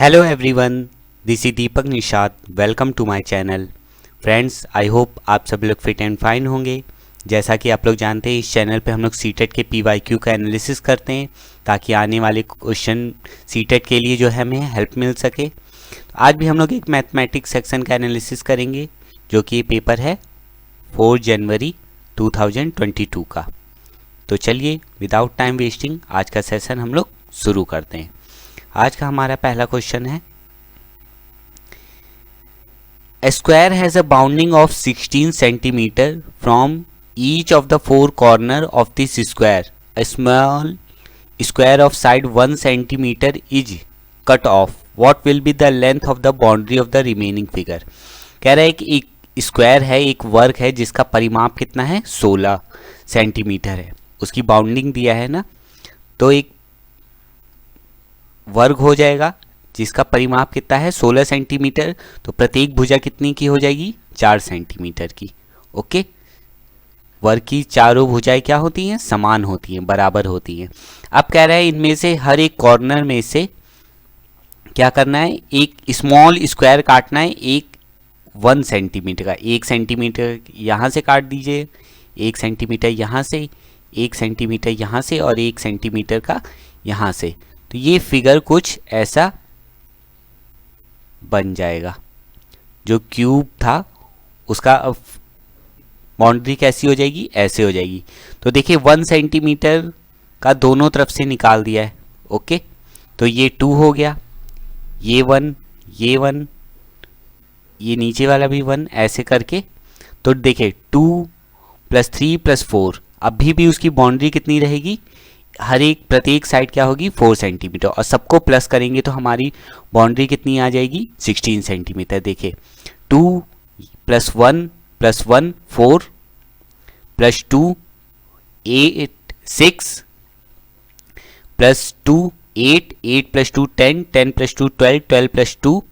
Hello everyone, this is Deepak Nishad. Welcome to my channel. Friends, I hope आप सब लोग fit and fine होंगे। जैसा कि आप लोग जानते हैं, इस चैनल पे हम लोग सीटेट के पीवाईक्यू का एनालिसिस करते हैं ताकि आने वाले क्वेश्चन सीटेट के लिए जो है हमें हेल्प मिल सके। तो आज भी हम लोग एक मैथमेटिक्स सेक्शन का एनालिसिस करेंगे, जो कि ये पेपर है 4 जनवरी 2022 का। तो चलिए विदाउट टाइम वेस्टिंग आज का सेशन हम लोग शुरू करते हैं। आज का हमारा पहला क्वेश्चन है, A square has a bounding of 16 centimeter from each of the four corner of this square. A small square of side 1 centimeter is cut off. What will be the length of the boundary of the remaining figure? कह रहा है कि एक square है, एक वर्ग है जिसका परिमाप कितना है, 16 सेंटीमीटर है। उसकी बाउंडिंग दिया है ना, तो एक वर्ग हो जाएगा जिसका परिमाप कितना है, 16 सेंटीमीटर। तो प्रत्येक भुजा कितनी की हो जाएगी, 4 सेंटीमीटर की। ओके, वर्ग की चारों भुजाएं क्या होती हैं, समान होती हैं, बराबर होती हैं। अब कह रहा है इनमें से हर एक कॉर्नर में से क्या करना है, एक स्मॉल स्क्वायर काटना है, एक 1 सेंटीमीटर का। 1 सेंटीमीटर यहाँ से काट दीजिए, 1 सेंटीमीटर यहाँ से, 1 सेंटीमीटर यहाँ से और 1 सेंटीमीटर का यहाँ से। तो ये फिगर कुछ ऐसा बन जाएगा। जो क्यूब था उसका बाउंड्री कैसी हो जाएगी, ऐसे हो जाएगी। तो देखिए 1 सेंटीमीटर का दोनों तरफ से निकाल दिया है। ओके, तो ये 2 हो गया, ये 1, ये 1, ये नीचे वाला भी 1, ऐसे करके। तो देखिए 2 + 3 + 4, अभी भी उसकी बाउंड्री कितनी रहेगी, हर एक प्रत्येक साइड क्या होगी, 4 सेंटीमीटर। और सबको प्लस करेंगे तो हमारी बाउंड्री कितनी आ जाएगी, 16 सेंटीमीटर। देखिए 2 + 1 + 1 4 + 2 8 6 + 2 8 8 + 2 10 10 + 2 12 12 + 2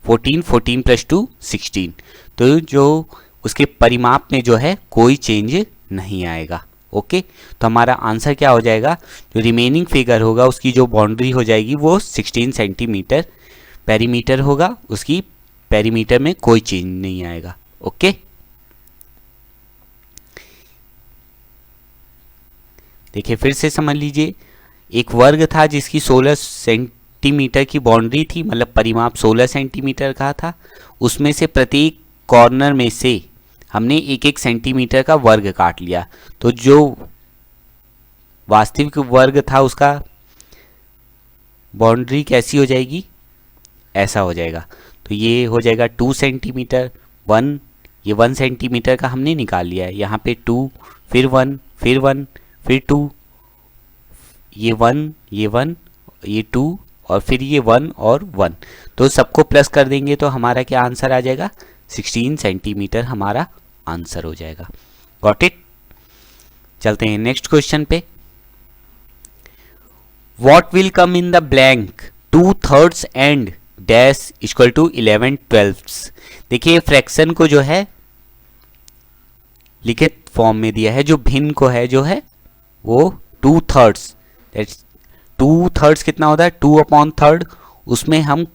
14 14 + 2 16। तो जो उसके परिमाप में जो है कोई चेंज नहीं आएगा। ओके, तो हमारा आंसर क्या हो जाएगा, जो रिमेनिंग फिगर होगा उसकी जो बाउंड्री हो जाएगी वो 16 सेंटीमीटर पेरीमीटर होगा। उसकी पेरीमीटर में कोई चेंज नहीं आएगा। ओके, देखिए फिर से समझ लीजिए, एक वर्ग था जिसकी 16 सेंटीमीटर की बाउंड्री थी, मतलब परिमाप 16 सेंटीमीटर का था। उसमें से प्रत्येक कॉर्नर में से हमने 1-1 सेंटीमीटर का वर्ग काट लिया। तो जो वास्तविक वर्ग था उसका बाउंड्री कैसी हो जाएगी, ऐसा हो जाएगा। तो ये हो जाएगा 2 सेंटीमीटर 1, ये 1 सेंटीमीटर का हमने निकाल लिया है। यहाँ पे 2, फिर 1, फिर 1, फिर 2, ये 1, ये 1, ये 2 और फिर ये 1 और 1। तो सबको प्लस कर देंगे तो हमारा क्या आंसर आ जाएगा, 16 सेंटीमीटर हमारा आंसर हो जाएगा। Got it. चलते हैं नेक्स्ट क्वेश्चन पे। What will come in the blank 2/3 and dash equal to 11/12। देखिए फ्रैक्शन को जो है लिखित फॉर्म में दिया है, जो भिन्न को है जो है वो 2/3। 2/3 कितना होता है, 2/3। उसमें हम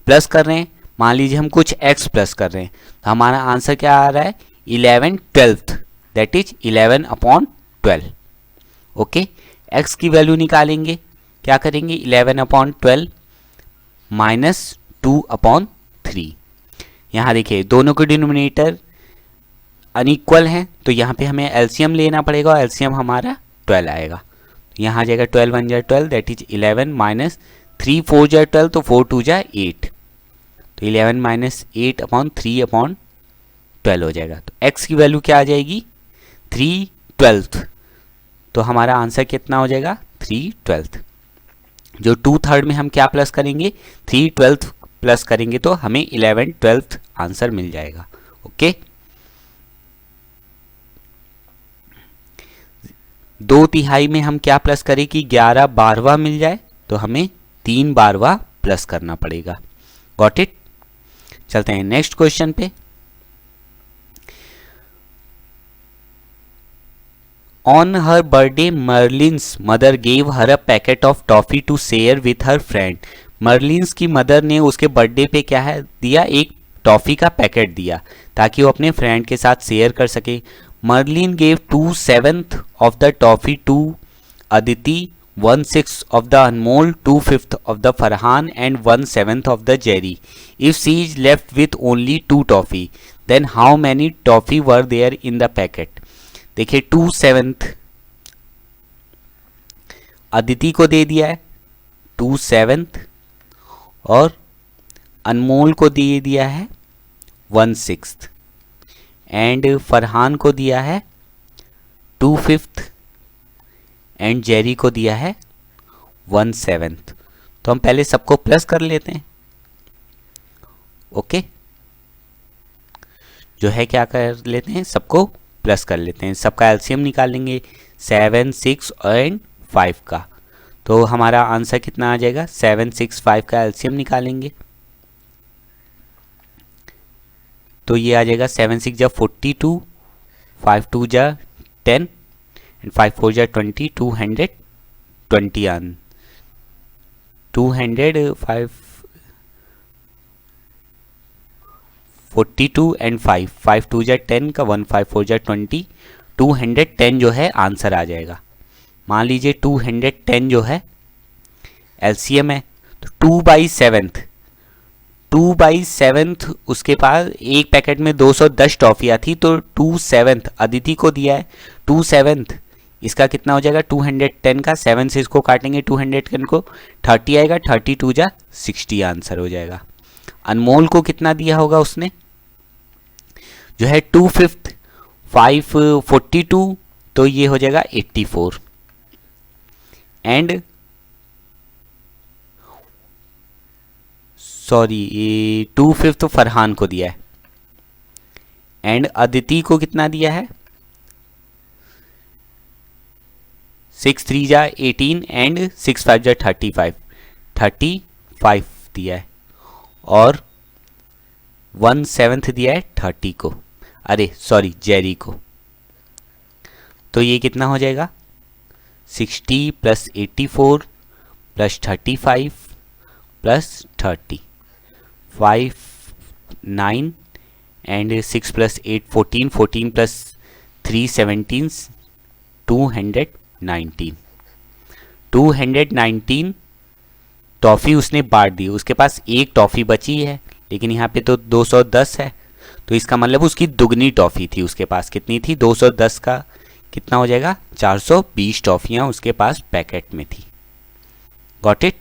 प्लस कर रहे हैं, मान लीजिए हम कुछ x प्लस कर रहे हैं, तो हमारा आंसर क्या आ रहा है, 11/12, दैट इज 11/12। ओके, x की वैल्यू निकालेंगे, क्या करेंगे, 11/12 माइनस 2/3। यहाँ देखिए दोनों के डिनोमिनेटर अनइक्वल हैं, तो यहाँ पे हमें एलसीएम लेना पड़ेगा और एलसीएम हमारा 12 आएगा। यहाँ आ जाएगा 12 1 × 12 दैट इज 11 माइनस 3 4 × 12, तो 4 2 × 8, तो 11 माइनस 8/3/12 हो जाएगा। तो x की वैल्यू क्या आ जाएगी, 3/12। तो हमारा आंसर कितना हो जाएगा, 3/12। जो 2/3 में हम क्या प्लस करेंगे, 3/12 प्लस करेंगे तो हमें 11/12 आंसर मिल जाएगा। ओके, 2/3 में हम क्या प्लस करें कि 11/12 मिल जाए, तो हमें 3/12 प्लस करना पड़ेगा। Got it. चलते हैं नेक्स्ट क्वेश्चन पे। On her birthday, Merlin's mother gave her a packet of toffee to share with her friend. Merlin's की मदर ने उसके बर्थडे पे क्या है दिया, एक टॉफ़ी का पैकेट दिया ताकि वो अपने फ्रेंड के साथ शेयर कर सके। Merlin gave 2/7 of the toffee to Aditi, 1/6 of the Anmol, 2/5 of the Farhan and 1/7 of the Jerry. If she is left with only 2 toffee, then how many toffee were there in the packet? देखिए 2/7 अदिति को दे दिया है, 2/7 और अनमोल को दे दिया है 1/6 and Farhan को दिया है 2/5 एंड जेरी को दिया है 1/7। तो हम पहले सबको प्लस कर लेते हैं। ओके, जो है क्या कर लेते हैं, सबको प्लस कर लेते हैं, सबका एलसीएम निकाल लेंगे 7, 6 एंड 5 का। तो हमारा आंसर कितना आ जाएगा, 7, 6, 5 का एलसीएम निकालेंगे तो ये आ जाएगा 7 6 जा 42, 5 2 जा 10 and 5 4 जा 20, 220 आन 200 5 42 एंड 5 2 जा 10 का 1 5 4 जा 20, 210 जो है आंसर आ जाएगा। मान लीजिए 210 जो है एलसीएम है, तो 2/7 उसके पास एक पैकेट में 210 टॉफियाँ थी, तो 2/7 अदिति को दिया है। 2/7 इसका कितना हो जाएगा, 210 का 7 से इसको काटेंगे 210 को 30 आएगा, 32 जा 60 आंसर हो जाएगा। अनमोल को कितना दिया होगा उसने, जो है 2/5 542, तो ये हो जाएगा 84 एंड सॉरी 2/5 फरहान को दिया है एंड अदिति को कितना दिया है 6 3 जा 18 एंड 6 5 जा 35 दिया है और 1/7 दिया है 30 को, अरे सॉरी जेरी को। तो ये कितना हो जाएगा 60 + 84 + 35 + 30 5 9 एंड 6 + 8 14 14 + 3 17 219 टॉफ़ी उसने बांट दी। उसके पास एक टॉफ़ी बची है, लेकिन यहाँ पे तो 210 है, तो इसका मतलब उसकी दुगनी टॉफ़ी थी उसके पास। कितनी थी, 210 का कितना हो जाएगा 420 टॉफ़ियाँ उसके पास पैकेट में थी। Got it.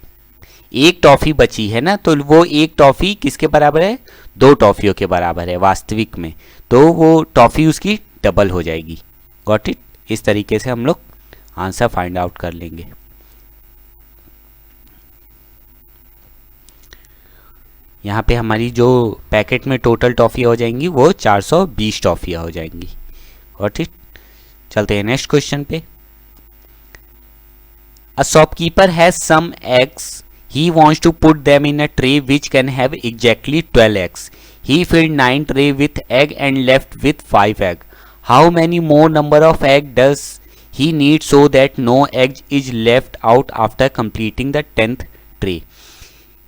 एक टॉफ़ी बची है ना, तो वो एक टॉफ़ी किसके बराबर है, 2 टॉफ़ियों के बराबर है वास्तविक में, तो वो टॉफ़ी उसकी डबल हो जाएगी। Got it. इस तरीके से हम लोग आंसर फाइंड आउट कर लेंगे। यहाँ पे हमारी जो पैकेट में टोटल टॉफ़ियाँ हो जाएंगी वो 420 टॉफ़ियाँ हो जाएंगी। Got it. चलते हैं नेक्स्ट क्वेश्चन पे। A shopkeeper has some eggs, he wants to put them in a tray which can have exactly 12 eggs. He filled 9 tray with egg and left with 5 egg. How many more number of egg does he need so that no egg is left out after completing the 10th tray?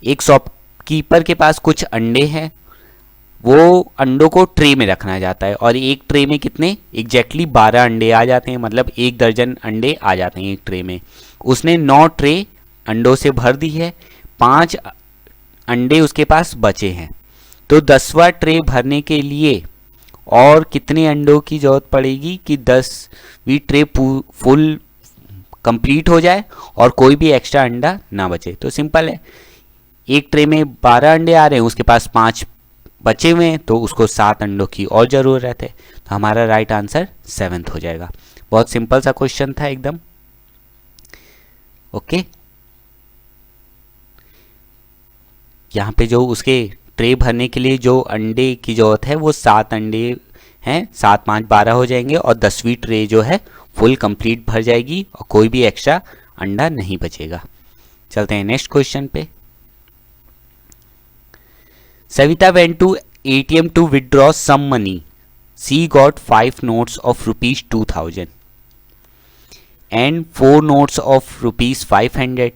एक shopkeeper के पास कुछ अंडे हैं, वो अंडों को tray में रखना चाहता है और एक ट्रे में कितने एग्जैक्टली 12 अंडे आ जाते हैं, मतलब 1 दर्जन अंडे आ जाते हैं एक ट्रे में। उसने 9 ट्रे अंडों से भर दी है, 5 अंडे उसके पास बचे हैं, तो 10वां ट्रे भरने के लिए और कितने अंडों की जरूरत पड़ेगी कि 10वीं ट्रे फुल कंप्लीट हो जाए और कोई भी एक्स्ट्रा अंडा ना बचे। तो सिंपल है, एक ट्रे में 12 अंडे आ रहे हैं, उसके पास 5 बचे हुए हैं, तो उसको 7 अंडों की और ज़रूरत है। तो हमारा राइट आंसर 7th हो जाएगा। बहुत सिंपल सा क्वेश्चन था एकदम। ओके, यहाँ पे जो उसके ट्रे भरने के लिए जो अंडे की ज़रूरत है वो 7 अंडे हैं, 7 5 12 हो जाएंगे और 10वीं ट्रे जो है फुल कंप्लीट भर जाएगी और कोई भी एक्स्ट्रा अंडा नहीं बचेगा। चलते हैं नेक्स्ट क्वेश्चन पे। Savita went to ATM to withdraw some money. She got 5 notes of rupees 2000 and 4 notes of rupees 500.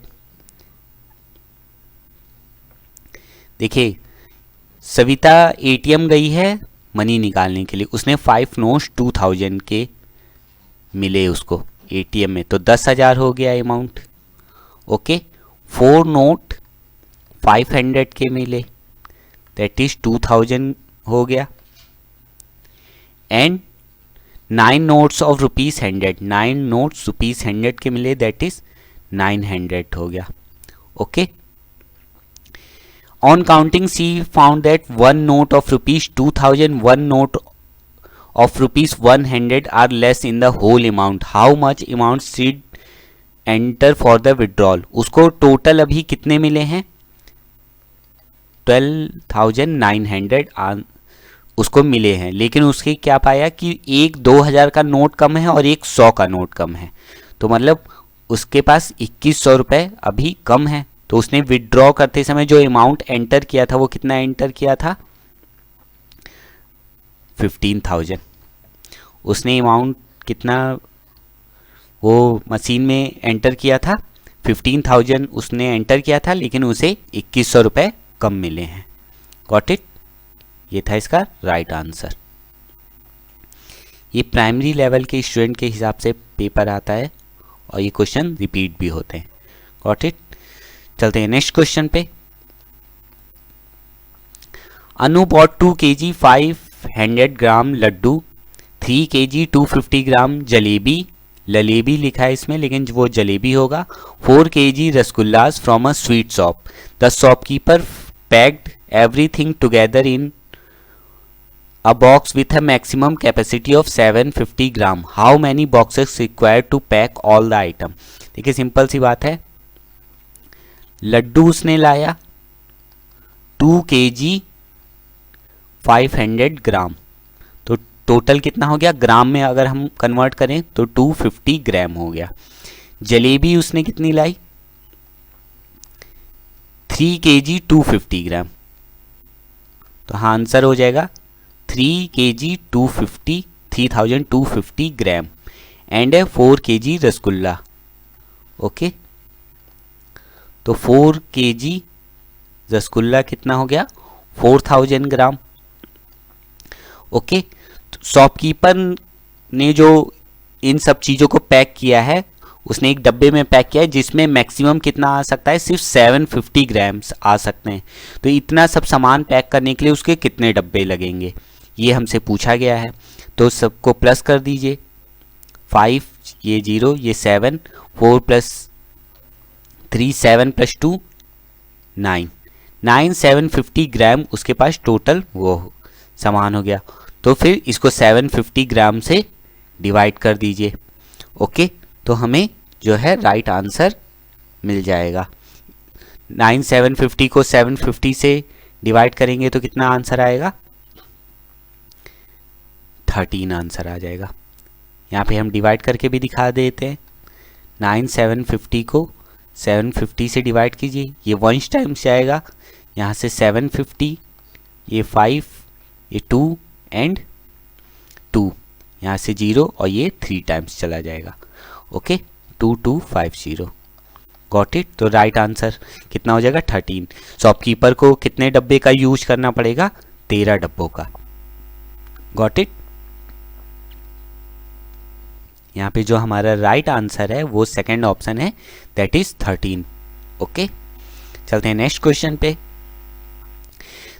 देखिए सविता एटीएम गई है मनी निकालने के लिए, उसने 5 नोट्स 2000 के मिले उसको एटीएम में, तो 10,000 हो गया अमाउंट। ओके, 4 नोट 500 के मिले, दैट इज 2000 हो गया। एंड 9 नोट्स ऑफ ₹100, 9 नोट्स ₹100 के मिले, दैट इज 900 हो गया। Okay, on counting she found that 1 note of ₹2000, 1 note of ₹100 are less in the whole amount. How much amount should enter for the withdrawal? उसको total अभी कितने मिले हैं? 12,900 उसको मिले हैं, लेकिन उसके क्या पाया कि एक 2000 का नोट कम है और एक 100 का नोट कम है, तो मतलब उसके पास 2100 रुपये अभी कम है। तो उसने विड्रॉ करते समय जो अमाउंट एंटर किया था वो कितना एंटर किया था? 15,000। उसने अमाउंट कितना वो मशीन में एंटर किया था? 15,000 उसने एंटर किया था, लेकिन उसे 2100 रुपये कम मिले हैं। Got it? ये था इसका राइट आंसर। ये प्राइमरी लेवल के स्टूडेंट के हिसाब से पेपर आता है और ये क्वेश्चन रिपीट भी होते हैं। Got it? चलते हैं नेक्स्ट क्वेश्चन पे। Anu bought 2 kg 500 gram laddoo, 3 kg 250 gram jalebi, ललेबी लिखा है इसमें लेकिन वो जलेबी होगा, 4 kg rasgullas from a sweet shop. The shopkeeper packed everything together in a box with a maximum capacity of 750 gram. How many boxes required to pack all the item? देखिए simple सी बात है, लड्डू उसने लाया 2 kg 500 ग्राम, तो टोटल कितना हो गया? ग्राम में अगर हम कन्वर्ट करें तो 250 ग्राम हो गया। जलेबी उसने कितनी लाई? 3 kg 250 ग्राम, तो हाँ आंसर हो जाएगा 3 kg 250 3250 gram and 4 kg rasgulla. Okay, तो 4 kg रसगुल्ला कितना हो गया? 4000 ग्राम। ओके, तो शॉपकीपर ने जो इन सब चीज़ों को पैक किया है उसने एक डब्बे में पैक किया है जिसमें मैक्सिमम कितना आ सकता है? सिर्फ 750 ग्राम्स आ सकते हैं। तो इतना सब सामान पैक करने के लिए उसके कितने डब्बे लगेंगे, ये हमसे पूछा गया है। तो सबको प्लस कर दीजिए, 5 ये 0 ये 7, 4 + 3 7 + 2 9, 750 ग्राम उसके पास टोटल वो सामान हो गया। तो फिर इसको 750 ग्राम से डिवाइड कर दीजिए। ओके, तो हमें जो है राइट आंसर मिल जाएगा। 750 को 750 से डिवाइड करेंगे तो कितना आंसर आएगा? 13 आंसर आ जाएगा। यहाँ पे हम डिवाइड करके भी दिखा देते हैं। 750 को 750 से डिवाइड कीजिए, ये 1 टाइम्स जाएगा, यहाँ से 750, ये 5, ये 2 एंड 2, यहाँ से 0 और ये 3 टाइम्स चला जाएगा। ओके, 2250। Got it? तो राइट आंसर कितना हो जाएगा? 13। शॉपकीपर को कितने डब्बे का यूज करना पड़ेगा? 13 डब्बों का। Got it? यहाँ पे जो हमारा राइट आंसर है वो सेकंड ऑप्शन है, दैट इज 13। ओके, चलते हैं नेक्स्ट क्वेश्चन पे।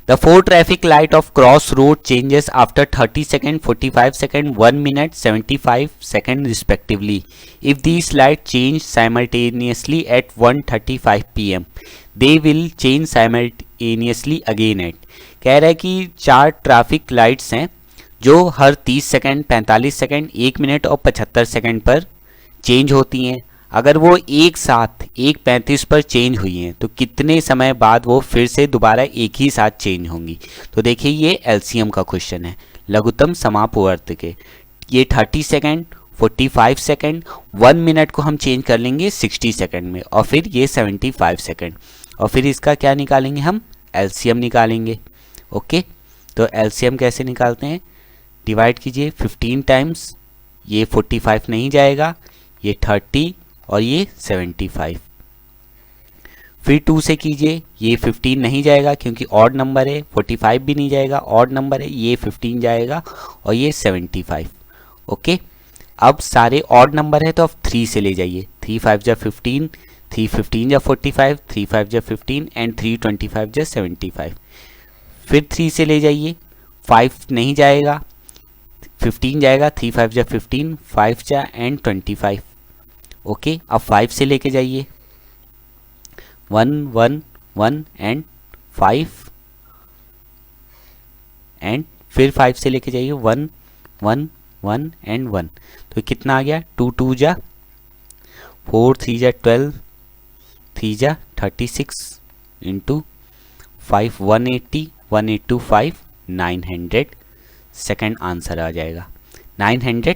The 4 traffic light of cross road changes after 30 second, 45 second, 1 minute, 75 second respectively. If these light change simultaneously at 1:35 PM, they will change simultaneously again at. कह रहा है कि 4 traffic lights हैं जो हर 30 second, 45 second, 1 minute और 75 second पर change होती हैं। अगर वो एक साथ 1:35 पर चेंज हुई हैं तो कितने समय बाद वो फिर से दोबारा एक ही साथ चेंज होंगी? तो देखिए ये एलसीएम का क्वेश्चन है, लघुत्तम समापवर्त के। ये 30 सेकेंड, 45 सेकेंड, 1 मिनट को हम चेंज कर लेंगे 60 सेकेंड में, और फिर ये 75 सेकेंड, और फिर इसका क्या निकालेंगे हम? एलसीएम निकालेंगे। ओके, तो एलसीएम कैसे निकालते हैं? डिवाइड कीजिए 15 टाइम्स, ये 45 नहीं जाएगा, ये 30 और ये 75। फिर 2 से कीजिए, ये 15 नहीं जाएगा क्योंकि ऑड नंबर है, 45 भी नहीं जाएगा, ऑड नंबर है, ये 15 जाएगा और ये 75। ओके, अब सारे ऑड नंबर है तो अब 3 से ले जाइए, 3 5 जा 15, 3 15 जा 45, 3 5 जा 15 एंड 3 25 जा 75। फिर 3 से ले जाइए, 5 नहीं जाएगा, 15 जाएगा, 3 5 जा 15, 5 जा एंड 25। ओके, अब 5 से लेके जाइए, 1 1 1 एंड 5 एंड फिर 5 से लेके जाइए 1 1 1 एंड 1। तो कितना आ गया, 2 2 जा 4, 3 जा 12, 3 जा 36 इंटू 5 180, 185 900 सेकेंड आंसर आ जाएगा, 900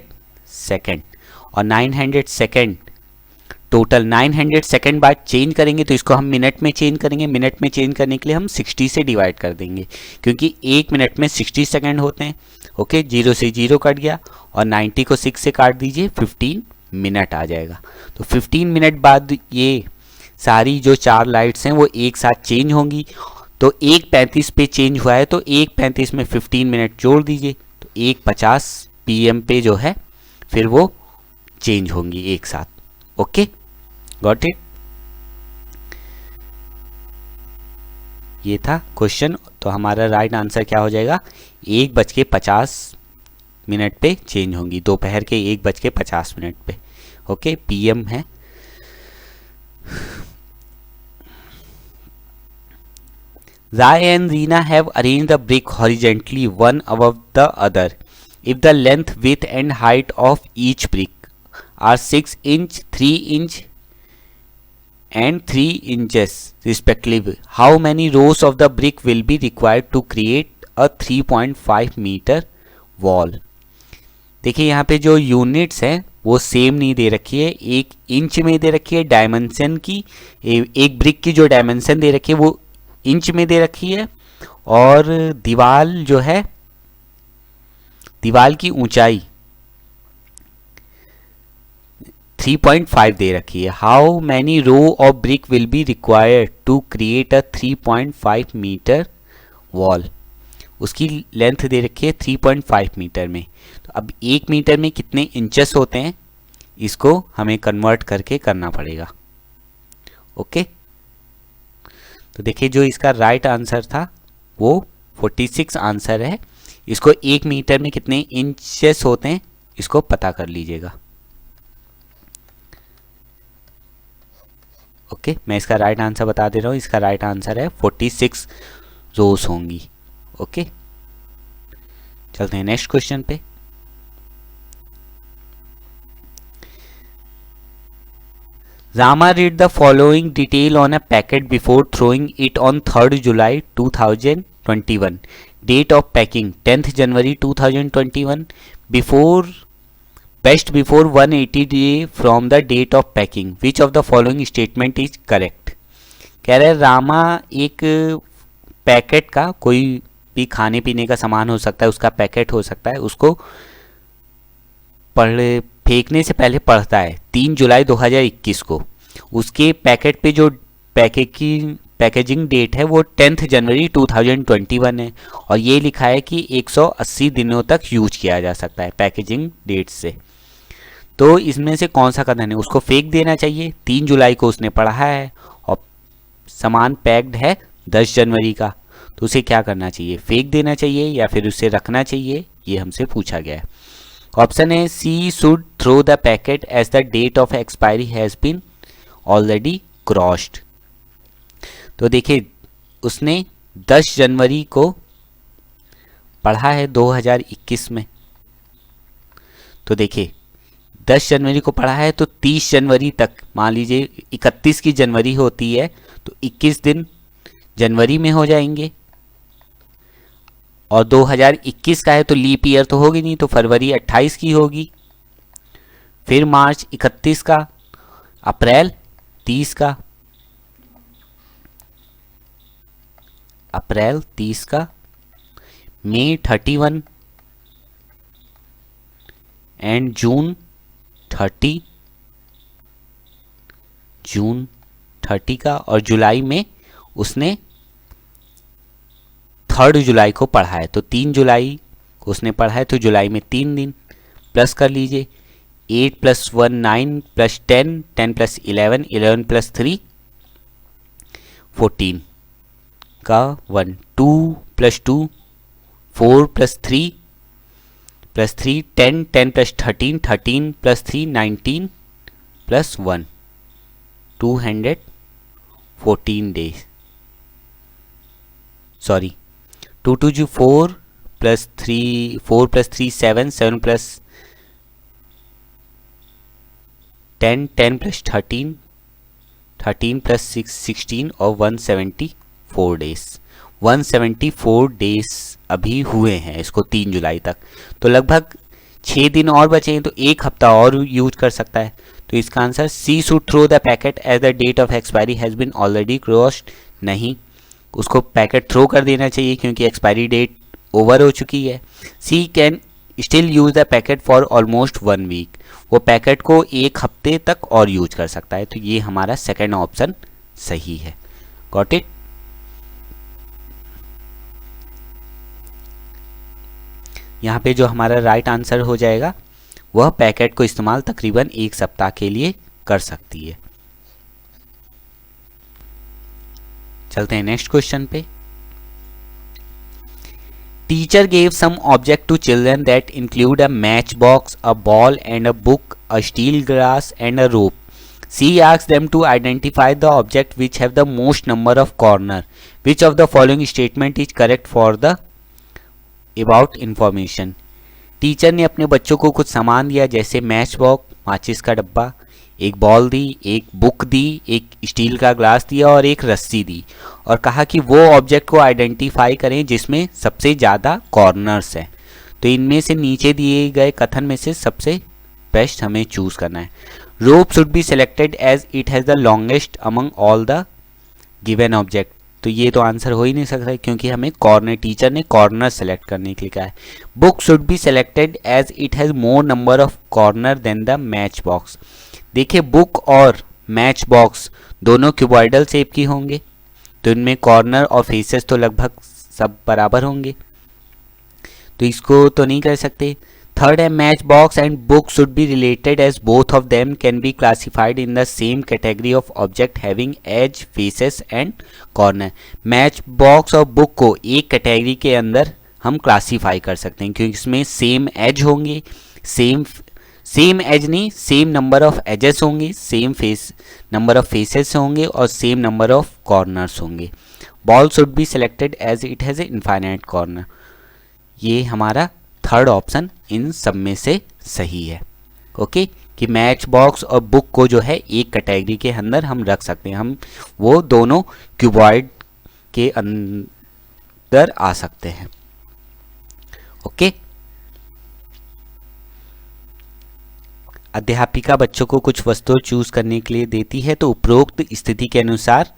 सेकेंड। और 900 सेकेंड टोटल 900 सेकेंड बाद चेंज करेंगे तो इसको हम मिनट में चेंज करेंगे। मिनट में चेंज करने के लिए हम 60 से डिवाइड कर देंगे क्योंकि 1 मिनट में 60 सेकेंड होते हैं। ओके, 0 से 0 कट गया और 90 को 6 से काट दीजिए, 15 मिनट आ जाएगा। तो 15 मिनट बाद ये सारी जो 4 लाइट्स हैं वो एक साथ चेंज होंगी। तो 1:35 पे चेंज हुआ है तो 1:35 में 15 मिनट जोड़ दीजिए, तो 1:50 PM पे जो है फिर वो चेंज होंगी एक साथ। Okay, got it. ये था क्वेश्चन। तो हमारा राइट आंसर क्या हो जाएगा, 1:50 पे चेंज होंगी, दोपहर के 1:50 पे। ओके, PM है। Rai and Reena have arranged the brick horizontally one above the other. If the length, width and height of each brick are 6 inch, 3 inch and 3 inches respectively, how many rows of the brick will be required to create a 3.5 meter wall? देखिए यहाँ पे जो units हैं वो same नहीं दे रखी है, 1 inch में दे रखी है डायमेंशन की, एक ब्रिक की जो डायमेंशन दे रखी है वो इंच में दे रखी है, और दीवार जो है, दीवार की ऊंचाई 3.5 दे रखी है। How many row of brick will be required to create a 3.5 metre wall? उसकी लेंथ दे रखी है 3.5 मीटर में। तो अब 1 मीटर में कितने इंचेस होते हैं, इसको हमें कन्वर्ट करके करना पड़ेगा। ओके, तो देखिए जो इसका राइट आंसर था वो 46 आंसर है। इसको 1 मीटर में कितने इंचेस होते हैं इसको पता कर लीजिएगा। ओके, मैं इसका राइट आंसर बता दे रहा हूँ, इसका राइट आंसर है 46 रोज होंगी। ओके, चलते हैं नेक्स्ट क्वेश्चन पे। Rama read the following detail on a packet before throwing it on 3rd July 2021. Date of packing 10th January 2021. Best before 180 day from the date of packing. Which of the following statement is correct? कह रहे रामा एक packet का, कोई भी खाने पीने का सामान हो सकता है, उसका पैकेट हो सकता है, उसको फेंकने से पहले पढ़ता है 3 जुलाई 2021 को। उसके पैकेट पे जो पैकेजिंग डेट है वो 10th जनवरी 2021 है, और ये लिखा है कि 180 दिनों तक यूज किया जा सकता है पैकेजिंग डेट से। तो इसमें से कौन सा कथन है, उसको फेंक देना चाहिए, 3 जुलाई को उसने पढ़ा है और सामान पैक्ड है 10 जनवरी का, तो उसे क्या करना चाहिए, फेंक देना चाहिए या फिर उसे रखना चाहिए, ये हमसे पूछा गया है। ऑप्शन है she should throw the packet as the date of expiry has been already crossed. तो देखिए उसने 10 जनवरी को पढ़ा है 2021 में, तो देखिए 10 जनवरी को पढ़ा है तो 30 जनवरी तक, मान लीजिए 31 की जनवरी होती है तो 21 दिन जनवरी में हो जाएंगे, और 2021 का है तो लीप ईयर तो होगी नहीं, तो फरवरी 28 की होगी, फिर मार्च 31 का, अप्रैल 30 का, अप्रैल 30 का, मई 31 एंड जून 30, जून 30 का, और जुलाई में उसने 3 जुलाई को पढ़ा है, तो 3 जुलाई को उसने पढ़ा है, तो जुलाई में 3 दिन प्लस कर लीजिए। 8 + 1 9 + 10 10 + 11 11 + 3 14 का 1 2 + 2 4 + 3 + 3 10 10 + 13 13 + 3 19 + 1 214 days, सॉरी 2 2 जी 4 + 3 4 + 3 7 7 + 10 10 + 13 13 + 6 16 और 174 डेज 174 डेज अभी हुए हैं इसको 3 जुलाई तक, तो लगभग 6 दिन और बचे हैं, तो 1 हफ्ता और यूज कर सकता है। तो इसका answer she should throw the packet as the date of expiry has been already crossed, नहीं, उसको पैकेट थ्रो कर देना चाहिए क्योंकि एक्सपायरी डेट ओवर हो चुकी है। She can still use the packet for almost 1 week, वो पैकेट को 1 हफ्ते तक और यूज कर सकता है, तो ये हमारा सेकेंड ऑप्शन सही है। Got it. यहाँ पे जो हमारा राइट आंसर हो जाएगा वह पैकेट को इस्तेमाल तकरीबन 1 सप्ताह के लिए कर सकती है। चलते हैं नेक्स्ट क्वेश्चन पे। Teacher gave some object to children that include a match box, a ball and a book, a steel glass and a rope. She asked them to identify the object which have the most number of corner. Which of the following statement is correct for the about information? Teacher ने अपने बच्चों को कुछ सामान दिया, जैसे match box, माचिस का डब्बा, एक बॉल दी, एक बुक दी, एक स्टील का ग्लास दिया और एक रस्सी दी, और कहा कि वो ऑब्जेक्ट को आइडेंटिफाई करें जिसमें सबसे ज़्यादा कॉर्नर्स हैं। तो इनमें से नीचे दिए गए कथन में से सबसे बेस्ट हमें चूज़ करना है। Rope should be selected as it has the longest among all the given object, तो ये तो आंसर हो ही नहीं सकता क्योंकि हमें कॉर्नर, टीचर ने कॉर्नर सेलेक्ट करने के लिए कहा है। Book should be selected as it has more number of corner than the match box. देखिए बुक और मैच बॉक्स दोनों क्यूबॉइडल शेप की होंगे, तो इनमें कॉर्नर और फेसेस तो लगभग सब बराबर होंगे, तो इसको तो नहीं कर सकते। थर्ड है match box and book should be related as both of them can be classified in the same category of object having edge, faces and corner. Match box और बुक को एक कैटेगरी के अंदर हम क्लासीफाई कर सकते हैं क्योंकि इसमें सेम एज होंगे, सेम एज नहीं, सेम नंबर ऑफ एजेस होंगे, same face number of faces होंगे और सेम नंबर ऑफ कॉर्नर्स होंगे। Ball should be selected as it has a infinite corner. ये हमारा थर्ड ऑप्शन इन सब में से सही है। ओके, कि मैच बॉक्स और बुक को जो है एक कैटेगरी के अंदर हम रख सकते हैं, हम वो दोनों क्यूबॉइड के अंदर आ सकते हैं। ओके, अध्यापिका बच्चों को कुछ वस्तु चूज करने के लिए देती है, तो उपरोक्त स्थिति के अनुसार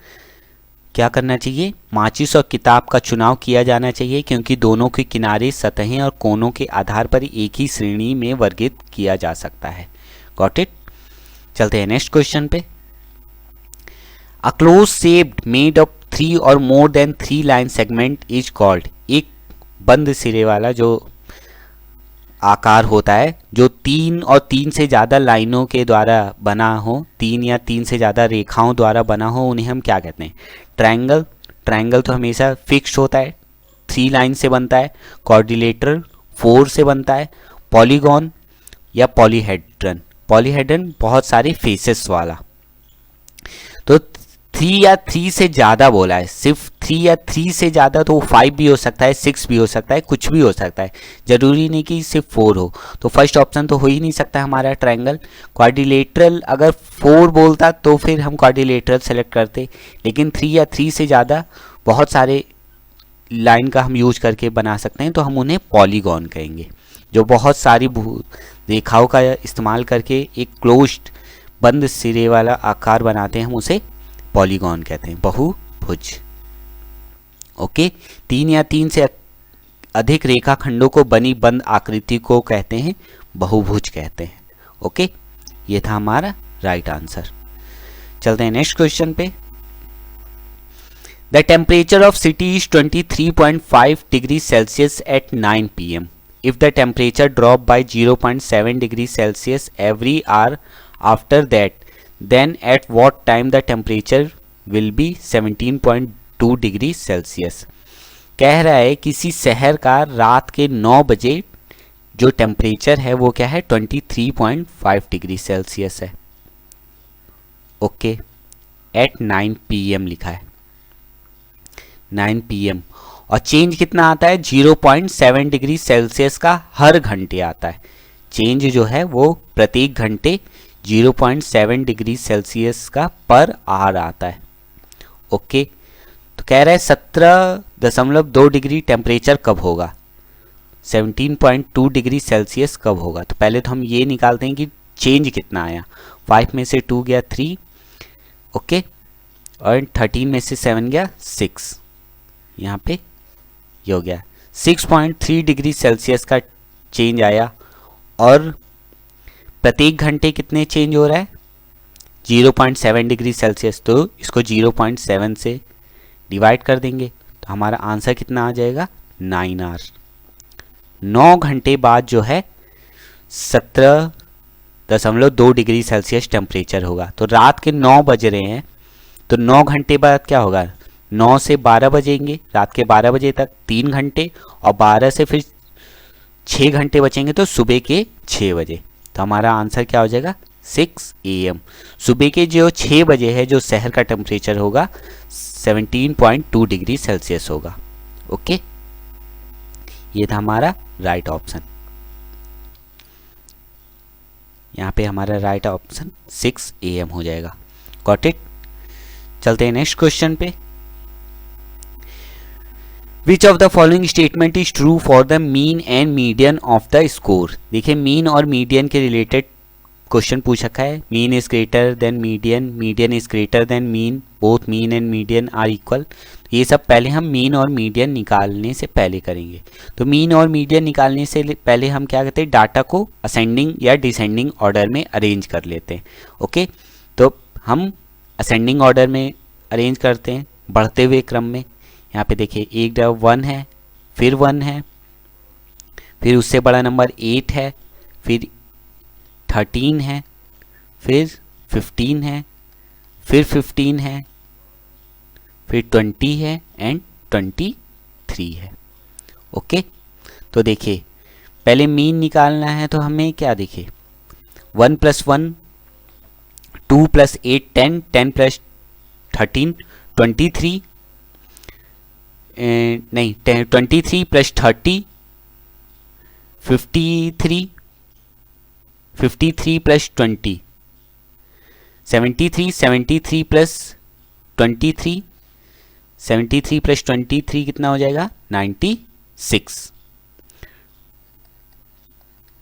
क्या करना चाहिए? माचिस और किताब का चुनाव किया जाना चाहिए क्योंकि दोनों के किनारे, सतहें और कोनों के आधार पर एक ही श्रेणी में वर्गीकृत किया जा सकता है। Got it. चलते हैं नेक्स्ट क्वेश्चन पे। A close shaped made of 3 और more than 3 line segment is called. एक बंद सिरे वाला जो आकार होता है जो 3 और 3 से ज़्यादा लाइनों के द्वारा बना हो, 3 या 3 से ज़्यादा रेखाओं द्वारा बना हो, उन्हें हम क्या कहते हैं? ट्रायंगल। ट्रायंगल तो हमेशा फिक्स्ड होता है, 3 लाइन से बनता है। क्वाड्रिलेटरल 4 से बनता है। पॉलीगॉन या पॉलीहेड्रन, पॉलीहेड्रन बहुत सारे फेसेस वाला। तो 3 या 3 से ज़्यादा बोला है, सिर्फ 3 या 3 से ज़्यादा, तो 5 भी हो सकता है, 6 भी हो सकता है, कुछ भी हो सकता है, ज़रूरी नहीं कि सिर्फ 4 हो। तो फर्स्ट ऑप्शन तो हो ही नहीं सकता हमारा ट्रायंगल। क्वाड्रिलेटरल अगर 4 बोलता तो फिर हम क्वाड्रिलेटरल सेलेक्ट करते, लेकिन 3 या 3 से ज़्यादा बहुत सारे लाइन का हम यूज करके बना सकते हैं, तो हम उन्हें पॉलीगॉन कहेंगे। जो बहुत सारी रेखाओं का इस्तेमाल करके एक क्लोज्ड बंद सिरे वाला आकार बनाते हैं, हम उसे पॉलीगॉन कहते हैं, बहुभुज। ओके, 3 या 3 से अधिक रेखाखंडों को बनी बंद आकृति को कहते हैं बहुभुज कहते हैं। ओके, ये था हमारा राइट आंसर। चलते हैं नेक्स्ट क्वेश्चन पे। The temperature of city is 23.5 degree Celsius at 9 PM. If the temperature drop by 0.7 degrees Celsius every hour after that, then at what time the temperature will be 17.2 degree Celsius. कह रहा है किसी शहर का रात के 9 बजे जो टेम्परेचर है वो क्या है 23.5 डिग्री सेल्सियस है। ओके, एट 9 PM लिखा है, 9 PM, और चेंज कितना आता है 0.7 डिग्री सेल्सियस का हर घंटे आता है। चेंज जो है वो प्रत्येक घंटे 0.7 डिग्री सेल्सियस का पर आवर आता है। ओके, तो कह रहा है 17.2 डिग्री टेम्परेचर कब होगा, 17.2 डिग्री सेल्सियस कब होगा। तो पहले तो हम ये निकालते हैं कि चेंज कितना आया, 5 में से 2 गया 3, ओके, और 13 में से 7 गया 6, यहाँ पे ये हो गया 6.3 डिग्री सेल्सियस का चेंज आया। और प्रत्येक घंटे कितने चेंज हो रहा है 0.7 डिग्री सेल्सियस, तो इसको 0.7 से डिवाइड कर देंगे तो हमारा आंसर कितना आ जाएगा 9 आवर। 9 घंटे बाद जो है 17.2 डिग्री सेल्सियस टेम्परेचर होगा। तो रात के 9 बज रहे हैं, तो 9 घंटे बाद क्या होगा, 9 से 12 बजेंगे, रात के 12 बजे तक 3 घंटे, और 12 से फिर 6 घंटे बचेंगे तो सुबह के 6 बजे। तो हमारा आंसर क्या हो जाएगा 6 AM। सुबह के जो 6 बजे है जो शहर का टेम्परेचर होगा 17.2 डिग्री सेल्सियस होगा। ओके, ये था हमारा राइट ऑप्शन। यहाँ पे हमारा राइट ऑप्शन 6 AM हो जाएगा। Got it. चलते हैं नेक्स्ट क्वेश्चन पे। Which of the following statement is true for the mean and median of the score? देखिए मीन और मीडियन के रिलेटेड क्वेश्चन पूछ रखा है। Mean is greater than median, median is greater than mean, both mean and median are equal. ये सब पहले हम मीन और मीडियन निकालने से पहले करेंगे। तो मीन और मीडियन निकालने से पहले हम क्या करते हैं, डाटा को असेंडिंग या डिसेंडिंग ऑर्डर में अरेंज कर लेते हैं। ओके, तो हम असेंडिंग ऑर्डर में अरेंज करते हैं, बढ़ते हुए क्रम में। यहाँ पे देखिए एक जगह 1 है, फिर 1 है, फिर उससे बड़ा नंबर 8 है, फिर 13 है, फिर 15 है, फिर 15 है, फिर 20 है एंड 23 है। ओके, तो देखिए पहले मीन निकालना है तो हमें क्या देखिए 1 + 1 2 + 8 10 10 + 13 23 नहीं 23 + 30 53 53 + 20 73 73 + 23 73 + 23 कितना हो जाएगा 96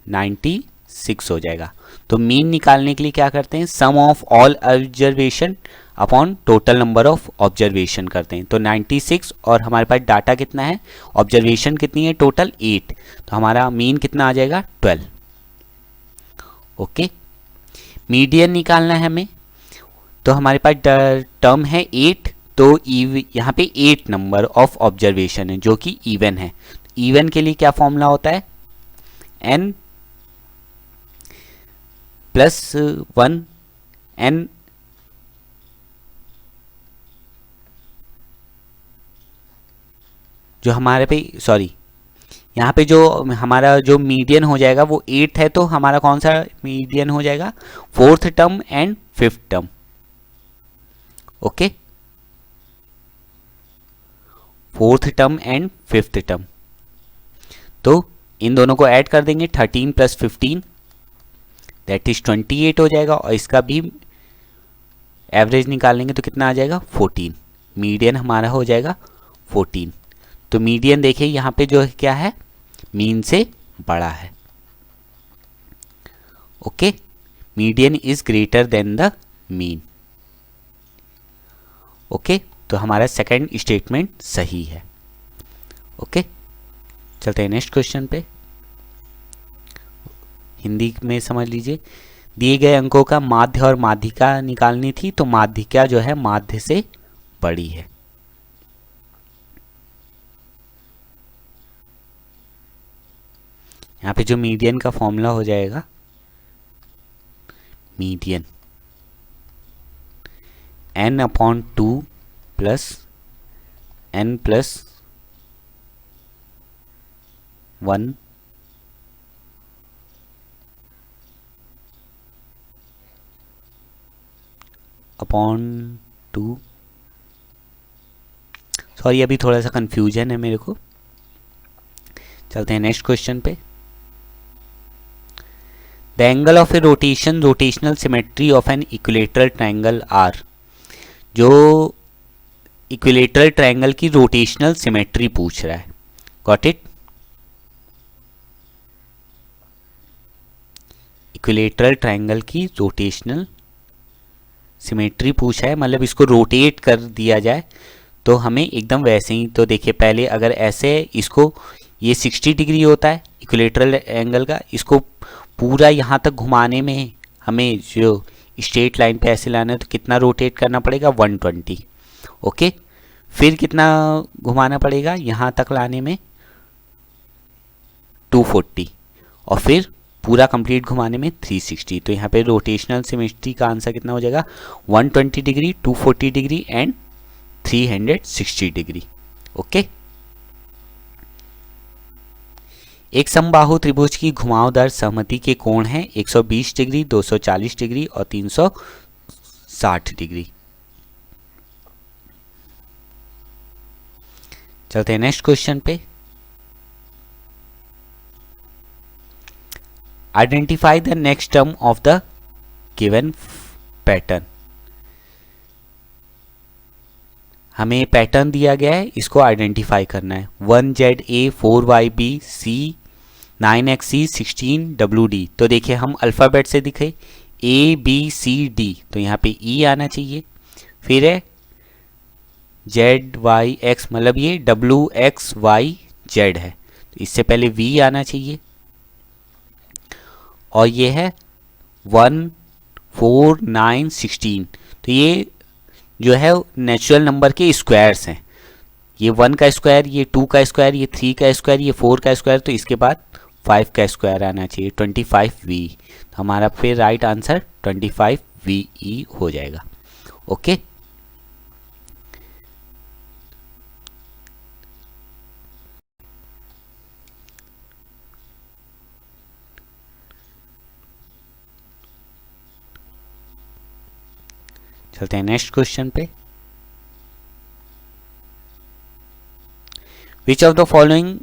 96 हो जाएगा। तो मीन निकालने के लिए क्या करते हैं, sum of all observation upon total number of observation करते हैं। तो 96 और हमारे पास डाटा कितना है, ऑब्जर्वेशन कितनी है टोटल 8, तो हमारा मीन कितना आ जाएगा 12। ओके, मीडियन निकालना है हमें, तो हमारे पास टर्म है 8, तो यहाँ पे 8 नंबर ऑफ ऑब्जर्वेशन है जो कि इवन है। इवन के लिए क्या फॉर्मूला होता है, n + 1 n जो हमारे पे यहाँ पे जो हमारा जो मीडियन हो जाएगा वो 8 है, तो हमारा कौन सा मीडियन हो जाएगा 4th term and 5th term. Okay, 4th term and 5th term, तो इन दोनों को ऐड कर देंगे 13 + 15 दैट इज 28 हो जाएगा, और इसका भी एवरेज निकालेंगे तो कितना आ जाएगा 14। मीडियन हमारा हो जाएगा 14। तो मीडियन देखिए यहाँ पे जो क्या है मीन से बड़ा है। Okay, median is greater then the mean. Okay, तो हमारा सेकंड स्टेटमेंट सही है। ओके, चलते हैं नेक्स्ट क्वेश्चन पे, हिंदी में समझ लीजिए। दिए गए अंकों का माध्य और माध्यिका निकालनी थी, तो माध्यिका जो है माध्य से बड़ी है। यहाँ पे जो मीडियन का फॉर्मूला हो जाएगा, median n/2 plus n plus 1 upon 2। Sorry, अभी थोड़ा सा कंफ्यूजन है मेरे को। चलते हैं नेक्स्ट क्वेश्चन पे। The angle of a rotational symmetry of an equilateral triangle are. जो इक्विलेटरल ट्रायंगल की रोटेशनल सिमेट्री पूछ रहा है। Got it? इक्विलेटरल ट्रायंगल की रोटेशनल सिमेट्री पूछा है, मतलब इसको रोटेट कर दिया जाए तो हमें एकदम वैसे ही। तो देखिए, पहले अगर ऐसे है, इसको ये 60 डिग्री होता है इक्विलेटरल एंगल का, इसको पूरा यहाँ तक घुमाने में हमें जो स्ट्रेट लाइन पे ऐसे लाना है तो कितना रोटेट करना पड़ेगा? 120। ओके, फिर कितना घुमाना पड़ेगा यहाँ तक लाने में? 240, और फिर पूरा कंप्लीट घुमाने में 360। तो यहाँ पे रोटेशनल सिमेट्री का आंसर कितना हो जाएगा? 120 degree, 240 degree and 360 degree. Okay, एक समबाहु त्रिभुज की घुमावदार सहमति के कोण हैं 120 डिग्री, 240 डिग्री और 360 डिग्री। चलते हैं नेक्स्ट क्वेश्चन पे। Identify the next term of the given pattern. हमें पैटर्न दिया गया है, इसको आइडेंटिफाई करना है। 1ZA 4YB C 9XC 16WD। तो देखिए, हम अल्फ़ाबेट से दिखे ABCD, तो यहाँ पे E आना चाहिए। फिर है ZYX, मतलब ये WXYZ है, तो इससे पहले V आना चाहिए। और ये है 1 4 9 16, तो ये जो है नेचुरल नंबर के स्क्वायर्स हैं। ये 1 का स्क्वायर, ये 2 का स्क्वायर, ये 3 का स्क्वायर, ये 4 का स्क्वायर, तो इसके बाद 5 का स्क्वायर आना चाहिए, 25V। तो हमारा फिर राइट आंसर 25VE हो जाएगा। ओके, चलते हैं नेक्स्ट क्वेश्चन पे। Which of the following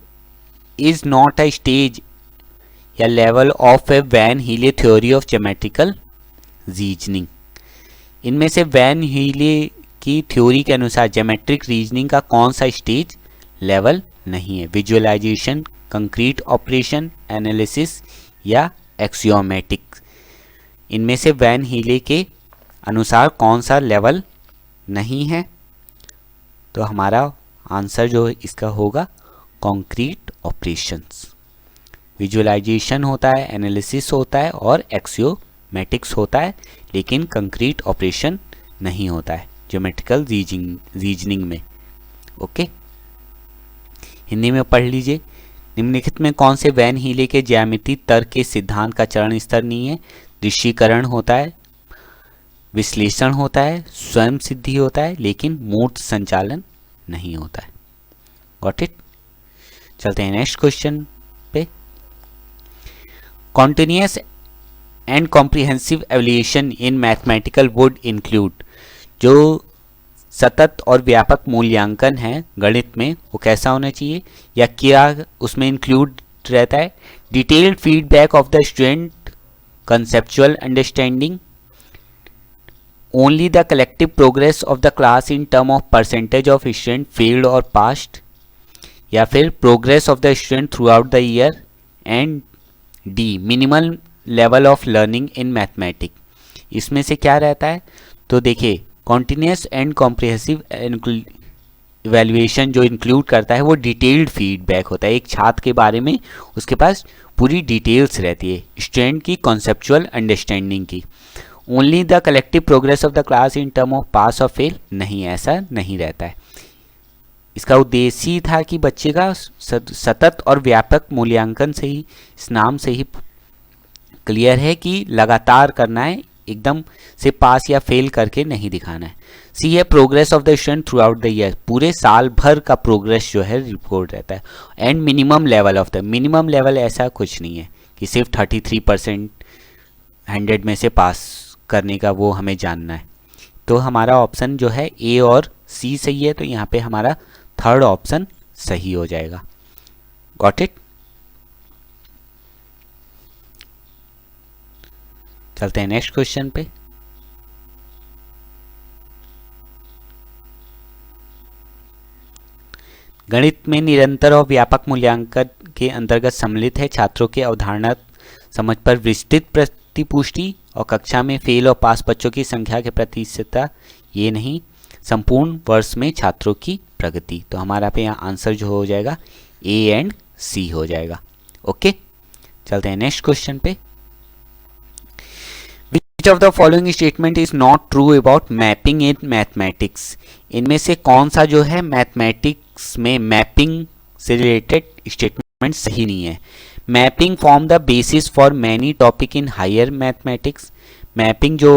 is not a stage या level of a van Hiele theory of geometrical reasoning. इनमें से वैन हीले की थ्योरी के अनुसार ज्योमेट्रिक रीजनिंग का कौन सा स्टेज लेवल नहीं है? विजुअलाइजेशन, कंक्रीट ऑपरेशन, एनालिसिस या एक्सियोमेटिक। इनमें से वैन हीले के अनुसार कौन सा लेवल नहीं है? तो हमारा आंसर जो इसका होगा कंक्रीट ऑपरेशंस। विजुअलाइजेशन होता है, एनालिसिस होता है और एक्सियोमेटिक्स होता है, लेकिन कंक्रीट ऑपरेशन नहीं होता है ज्योमेट्रिकल रीजनिंग में। ओके, हिंदी में पढ़ लीजिए। निम्नलिखित में कौन से वैन हीले के ज्यामिति तर्क के सिद्धांत का चरण स्तर नहीं है? दृश्यीकरण होता है, विश्लेषण होता है, स्वयं सिद्धि होता है, लेकिन मूर्त संचालन नहीं होता है। Got it? चलते हैं नेक्स्ट क्वेश्चन पे। Continuous and comprehensive evaluation in mathematical would include. जो सतत और व्यापक मूल्यांकन है गणित में, वो कैसा होना चाहिए या क्या उसमें इंक्लूड रहता है? Detailed feedback of the student, conceptual understanding, only the collective progress of the class in term of percentage of student failed और पास्ड, या फिर progress of the student through out the year, and D minimal level of learning in mathematics. इसमें से क्या रहता है? तो देखिए, कॉन्टिन्यूअस एंड कॉम्प्रिहेंसिव इवैल्यूएशन जो इंक्लूड करता है वो डिटेल्ड फीडबैक होता है। एक छात्र के बारे में उसके पास पूरी डिटेल्स रहती है स्टूडेंट की कॉन्सेप्चुअल अंडरस्टैंडिंग की। Only the collective progress of the class in term of pass और फेल, नहीं, ऐसा नहीं रहता है। इसका उद्देश्य ही था कि बच्चे का सतत और व्यापक मूल्यांकन से ही, इस नाम से ही क्लियर है कि लगातार करना है, एकदम से पास या फेल करके नहीं दिखाना है। सी है progress of the student through out the year, पूरे साल भर का प्रोग्रेस जो है रिपोर्ट रहता है। And minimum level of the, minimum level ऐसा कुछ नहीं है कि सिर्फ 33% 100 में से पास करने का वो हमें जानना है। तो हमारा ऑप्शन जो है ए और सी सही है, तो यहाँ पे हमारा थर्ड ऑप्शन सही हो जाएगा। Got it. चलते हैं नेक्स्ट क्वेश्चन पे। गणित में निरंतर और व्यापक मूल्यांकन के अंतर्गत सम्मिलित है छात्रों के अवधारणा समझ पर विस्तृत प्रतिपुष्टि और कक्षा में फेल और पास बच्चों की संख्या के प्रतिशतता, ये नहीं, संपूर्ण वर्ष में छात्रों की प्रगति। तो हमारा पे यहाँ आंसर जो हो जाएगा ए एंड सी हो जाएगा। ओके, चलते हैं नेक्स्ट क्वेश्चन पे। Which of the following statement is not true about mapping in mathematics? इनमें से कौन सा जो है मैथमेटिक्स में मैपिंग से रिलेटेड स्टेटमेंट सही नहीं है? Mapping form the basis for many topic in higher mathematics. Mapping जो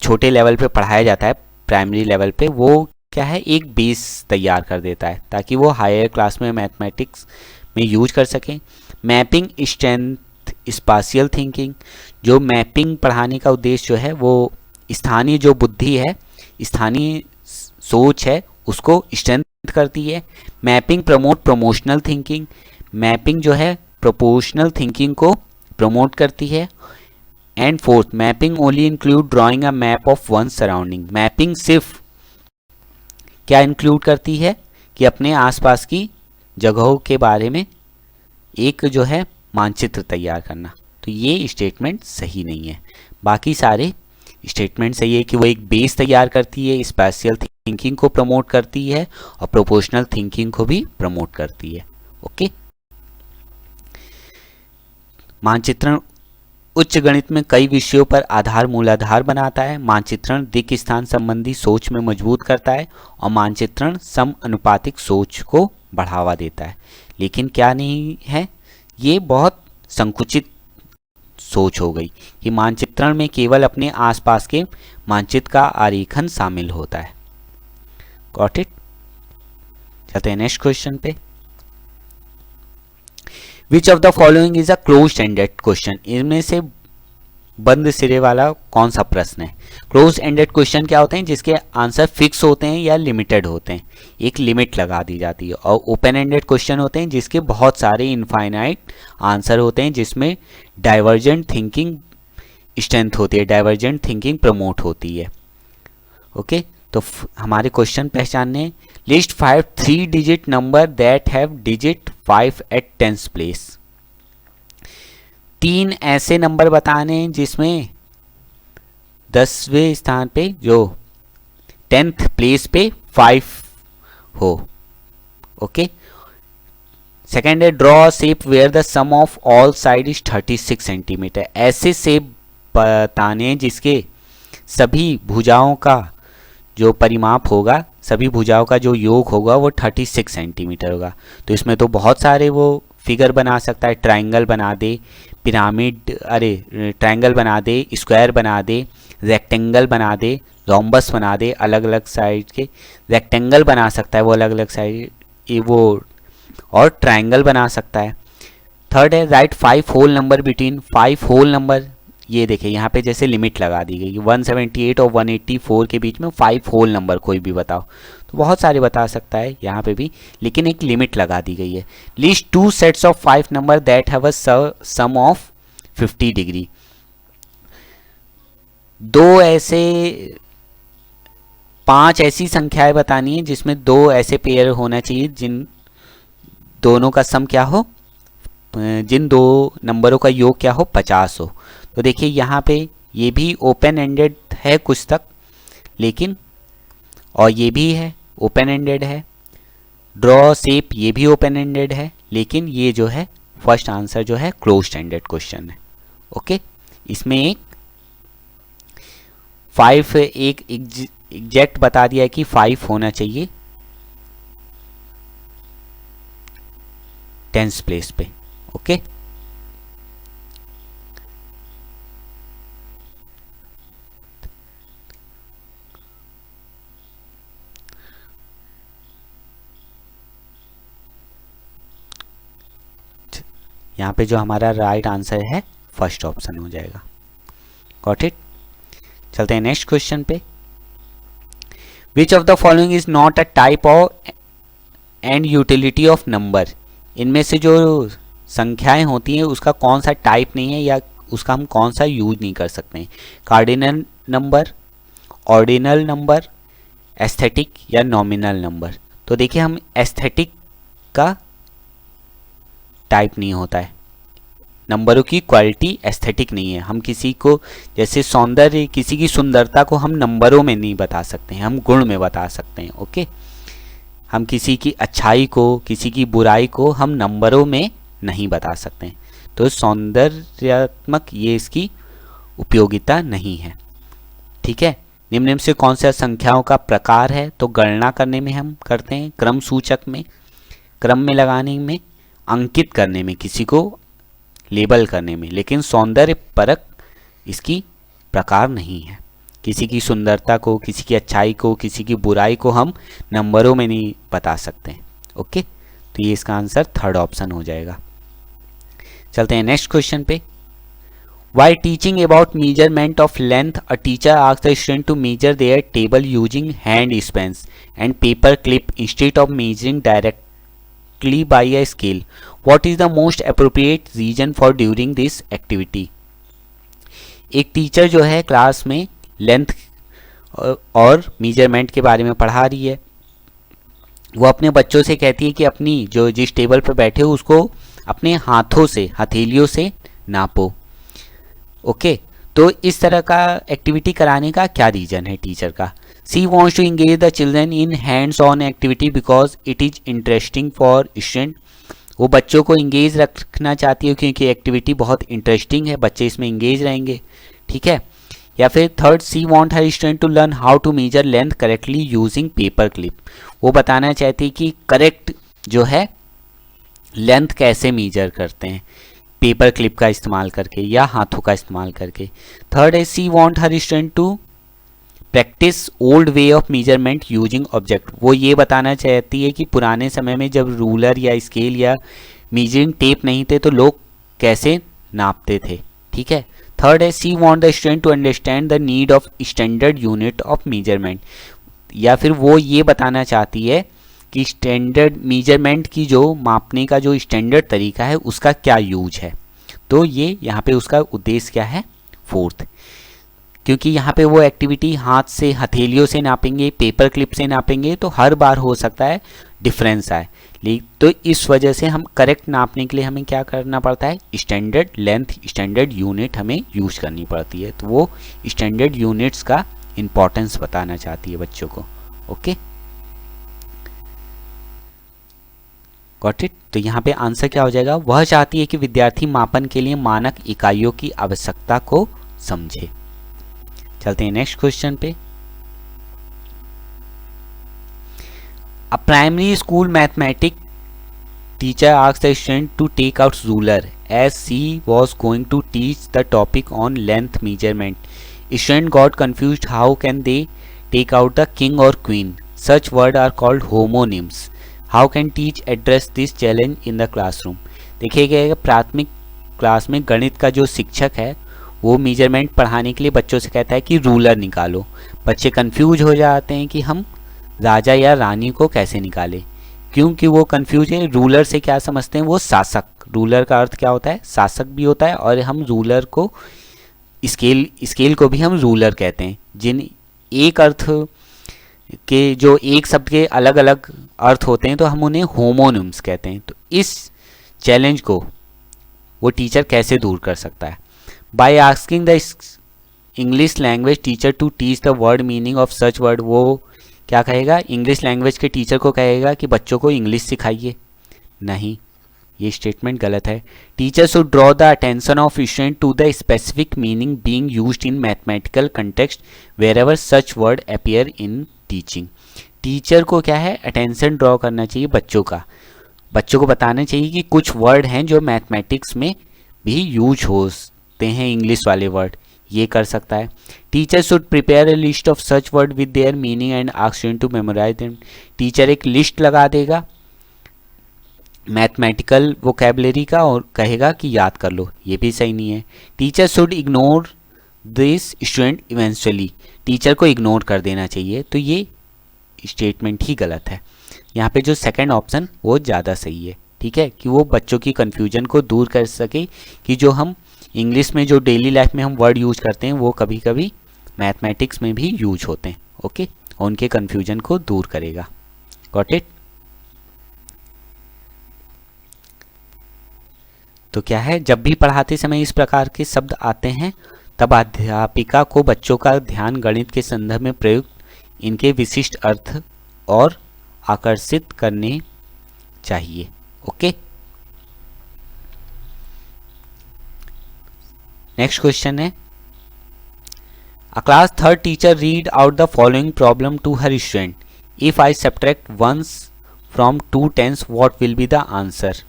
छोटे लेवल पे पढ़ाया जाता है, प्राइमरी लेवल पे, वो क्या है, एक बेस तैयार कर देता है ताकि वो हायर क्लास में मैथमेटिक्स में यूज कर सकें। मैपिंग स्ट्रेंथ स्पाशियल थिंकिंग, जो मैपिंग पढ़ाने का उद्देश्य जो है वो स्थानीय जो बुद्धि है, स्थानीय सोच है, उसको स्ट्रेंथ करती है। Mapping promote promotional thinking, mapping जो है प्रोपोर्शनल थिंकिंग को प्रमोट करती है। And fourth, mapping only include drawing a map of one surrounding. Mapping सिर्फ क्या इंक्लूड करती है कि अपने आसपास की जगहों के बारे में एक जो है मानचित्र तैयार करना। तो ये स्टेटमेंट सही नहीं है। बाकी सारे स्टेटमेंट सही है कि वो एक बेस तैयार करती है, स्पेशल थिंकिंग को प्रमोट करती है और प्रोपोर्शनल थिंकिंग को भी प्रमोट करती है। ओके, मानचित्रण उच्च गणित में कई विषयों पर आधार मूलाधार बनाता है। मानचित्रण दिक् स्थान संबंधी सोच में मजबूत करता है और मानचित्रण सम अनुपातिक सोच को बढ़ावा देता है। लेकिन क्या नहीं है, ये बहुत संकुचित सोच हो गई कि मानचित्रण में केवल अपने आसपास के मानचित्र का आरेखन शामिल होता है। Got it. चलते हैं नेक्स्ट क्वेश्चन पे। Which of the following is a closed ended question? इनमें से बंद सिरे वाला कौन सा प्रश्न है? क्लोज एंडेड क्वेश्चन क्या होते हैं? जिसके आंसर फिक्स होते हैं या लिमिटेड होते हैं, एक लिमिट लगा दी जाती है। और ओपन एंडेड क्वेश्चन होते हैं जिसके बहुत सारे इनफाइनाइट आंसर होते हैं, जिसमें डाइवर्जेंट थिंकिंग स्ट्रेंथ होती है, डाइवर्जेंट थिंकिंग प्रमोट होती है। ओके, तो हमारे क्वेश्चन पहचानने, list 5 3 digit number that have digit 5 at 10th place. 3 ऐसे नंबर बताने हैं जिसमें 10वें स्थान पे, जो 10th प्लेस पे 5 हो। ओके, सेकेंड है draw shape where the sum of all side is 36 centimetre. ऐसे शेप बताने जिसके सभी भुजाओं का जो परिमाप होगा, सभी भुजाओं का जो योग होगा वो 36 सेंटीमीटर होगा। तो इसमें तो बहुत सारे वो फिगर बना सकता है, ट्राइंगल बना दे, पिरामिड, अरे ट्राइंगल बना दे, स्क्वायर बना दे, रेक्टेंगल बना दे, रोम्बस बना दे, अलग अलग साइड के रेक्टेंगल बना सकता है वो अलग अलग साइड वो, और ट्राइंगल बना सकता है। थर्ड है right 5 whole number between 5 whole number. ये देखिए यहाँ पे जैसे लिमिट लगा दी गई, 178 और 184 के बीच में 5 होल नंबर कोई भी बताओ, तो बहुत सारे बता सकता है यहाँ पे भी, लेकिन एक लिमिट लगा दी गई है। List 2 sets of 5 number that have a sum of 50 degree. 5 ऐसी संख्याएं बतानी है जिसमें 2 ऐसे पेयर होना चाहिए जिन दोनों का सम क्या हो, जिन 2 नंबरों का योग क्या हो, 50 हो। तो देखिए यहाँ पे ये भी ओपन एंडेड है कुछ तक, लेकिन और ये भी है ओपन एंडेड है। ड्रॉ शेप ये भी ओपन एंडेड है, लेकिन ये जो है फर्स्ट आंसर जो है क्लोज एंडेड क्वेश्चन है। ओके, इसमें एक 5 एक एग्जैक्ट बता दिया है कि 5 होना चाहिए 10th प्लेस पे। ओके, यहाँ पे जो हमारा राइट आंसर है फर्स्ट ऑप्शन हो जाएगा। Got it. चलते हैं नेक्स्ट क्वेश्चन पे। Which of the following is not a type of and utility of number. इनमें से जो संख्याएं होती हैं उसका कौन सा टाइप नहीं है या उसका हम कौन सा यूज नहीं कर सकते हैं। Cardinal number, ordinal number, aesthetic या नॉमिनल नंबर। तो देखिए, हम एस्थेटिक का टाइप नहीं होता है, नंबरों की क्वालिटी एस्थेटिक नहीं है। हम किसी को जैसे सौंदर्य, किसी की सुंदरता को हम नंबरों में नहीं बता सकते हैं, हम गुण में बता सकते हैं। ओके, हम किसी की अच्छाई को, किसी की बुराई को हम नंबरों में नहीं बता सकते हैं। तो सौंदर्यात्मक ये इसकी उपयोगिता नहीं है। ठीक है, निम्न में से कौन सा संख्याओं का प्रकार है। तो गणना करने में हम करते हैं, क्रम सूचक में, क्रम में लगाने में, अंकित करने में, किसी को लेबल करने में। लेकिन सौंदर्य परक इसकी प्रकार नहीं है। किसी की सुंदरता को, किसी की अच्छाई को, किसी की बुराई को हम नंबरों में नहीं बता सकते। ओके, तो ये इसका आंसर थर्ड ऑप्शन हो जाएगा। चलते हैं नेक्स्ट क्वेश्चन पे। While teaching about measurement of length, a teacher asks the student to measure their table using hand spans and paper clip instead of measuring directly by a scale. What is the most appropriate reason for during this activity? एक teacher जो है class में length और measurement के बारे में पढ़ा रही है। वो अपने बच्चों से कहती है कि अपनी जो जिस टेबल पर बैठे हो उसको अपने हाथों से, हथेलियों से नापो। ओके, तो इस तरह का एक्टिविटी कराने का क्या रीज़न है टीचर का। She wants to engage the children in hands on activity because it is interesting for student. वो बच्चों को इंगेज रखना चाहती है क्योंकि एक्टिविटी बहुत इंटरेस्टिंग है, बच्चे इसमें इंगेज रहेंगे। ठीक है, या फिर third, she want her student to learn how to measure length correctly using paper clip. वो बताना चाहती है कि करेक्ट जो है लेंथ कैसे मेजर करते हैं, पेपर क्लिप का इस्तेमाल करके या हाथों का इस्तेमाल करके। थर्ड है, she want her student to practice old way of measurement using object. वो ये बताना चाहती है कि पुराने समय में जब रूलर या स्केल या मेजरिंग टेप नहीं थे तो लोग कैसे नापते थे। ठीक है, थर्ड है, she want the student to understand the need of standard unit of measurement. या फिर वो ये बताना चाहती है कि स्टैंडर्ड मेजरमेंट की जो मापने का जो स्टैंडर्ड तरीका है उसका क्या यूज है। तो ये यहाँ पे उसका उद्देश्य क्या है, फोर्थ। क्योंकि यहाँ पे वो एक्टिविटी हाथ से, हथेलियों से नापेंगे, पेपर क्लिप से नापेंगे तो हर बार हो सकता है डिफरेंस आए। तो इस वजह से हम करेक्ट नापने के लिए हमें क्या करना पड़ता है, स्टैंडर्ड लेंथ, स्टैंडर्ड यूनिट हमें यूज करनी पड़ती है। तो वो स्टैंडर्ड यूनिट्स का इम्पोर्टेंस बताना चाहती है बच्चों को। Okay, got it. तो यहाँ पे आंसर क्या हो जाएगा, वह चाहती है कि विद्यार्थी मापन के लिए मानक इकाइयों की आवश्यकता को समझे। चलते हैं नेक्स्ट क्वेश्चन पे। A primary school mathematic teacher asked the student to take out ruler as she was going to teach the topic on length measurement. Student got confused how can they take out the king और queen. Such word are called homonyms. How can teach address this challenge in the classroom. देखिए गया प्राथमिक class में गणित का जो शिक्षक है वो मेजरमेंट पढ़ाने के लिए बच्चों से कहता है कि रूलर निकालो। बच्चे कंफ्यूज हो जाते हैं कि हम राजा या रानी को कैसे निकालें, क्योंकि वो कंफ्यूज है। रूलर से क्या समझते हैं, वो शासक। रूलर का अर्थ क्या होता है, शासक भी होता है, और हम रूलर को स्केल को भी हम रूलर कहते हैं। जिन एक अर्थ के जो एक शब्द के अलग अलग अर्थ होते हैं तो हम उन्हें होमोनिम्स कहते हैं। तो इस चैलेंज को वो टीचर कैसे दूर कर सकता है, by asking the English language teacher to teach the word meaning of such word. वो क्या कहेगा, इंग्लिश लैंग्वेज के टीचर को कहेगा कि बच्चों को इंग्लिश सिखाइए। नहीं, ये स्टेटमेंट गलत है। Teacher should draw the attention of student to the specific meaning being used in mathematical context wherever such word appear in teaching. Teacher को क्या है, अटेंशन ड्रॉ करना चाहिए बच्चों का, बच्चों को बताना चाहिए कि कुछ वर्ड हैं जो मैथमेटिक्स में भी यूज होते हैं, इंग्लिश वाले वर्ड, ये कर सकता है। Teacher should prepare a list of such word with their meaning and ask student to memorise them. Teacher एक लिस्ट लगा देगा मैथमेटिकल वोकेबलरी का और कहेगा कि याद कर लो, ये भी सही नहीं है। Teacher should ignore this student eventually, teacher को इग्नोर कर देना चाहिए, तो ये स्टेटमेंट ही गलत है। यहाँ पे जो सेकंड ऑप्शन वो ज़्यादा सही है, ठीक है, कि वो बच्चों की कन्फ्यूजन को दूर कर सके कि जो हम इंग्लिश में जो डेली लाइफ में हम वर्ड यूज करते हैं वो कभी कभी मैथमेटिक्स में भी यूज होते हैं, ओके, और उनके कन्फ्यूजन को दूर करेगा। Got it. तो क्या है, जब भी पढ़ाते समय इस प्रकार के शब्द आते हैं तब अध्यापिका को बच्चों का ध्यान गणित के संदर्भ में प्रयुक्त इनके विशिष्ट अर्थ और आकर्षित करने चाहिए, ओके। नेक्स्ट क्वेश्चन है, a class third teacher read out the following problem to her student, if I subtract ones from 2 tens what will be the answer.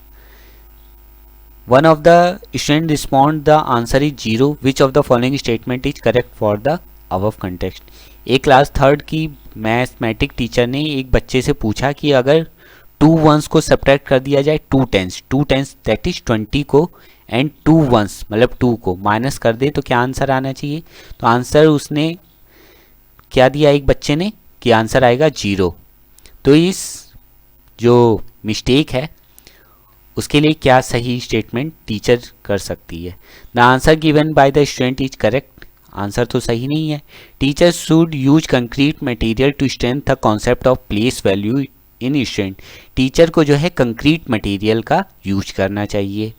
One of the student respond the answer is 0. Which of the following statement is correct for the above context? एक class third की mathematic teacher ने एक बच्चे से पूछा कि अगर 2 ones को सब्ट्रैक्ट कर दिया जाए 2 tens दैट इज 20 को एंड 2 ones मतलब 2 को माइनस कर दे तो क्या आंसर आना चाहिए। तो आंसर उसने क्या दिया एक बच्चे ने कि आंसर आएगा 0। तो इस जो मिस्टेक है उसके लिए क्या सही स्टेटमेंट टीचर कर सकती है। The answer given by the student is correct, answer तो सही नहीं है। Teacher should use concrete material to strength the concept of place value in student, teacher को जो है कंक्रीट मटेरियल का यूज करना चाहिए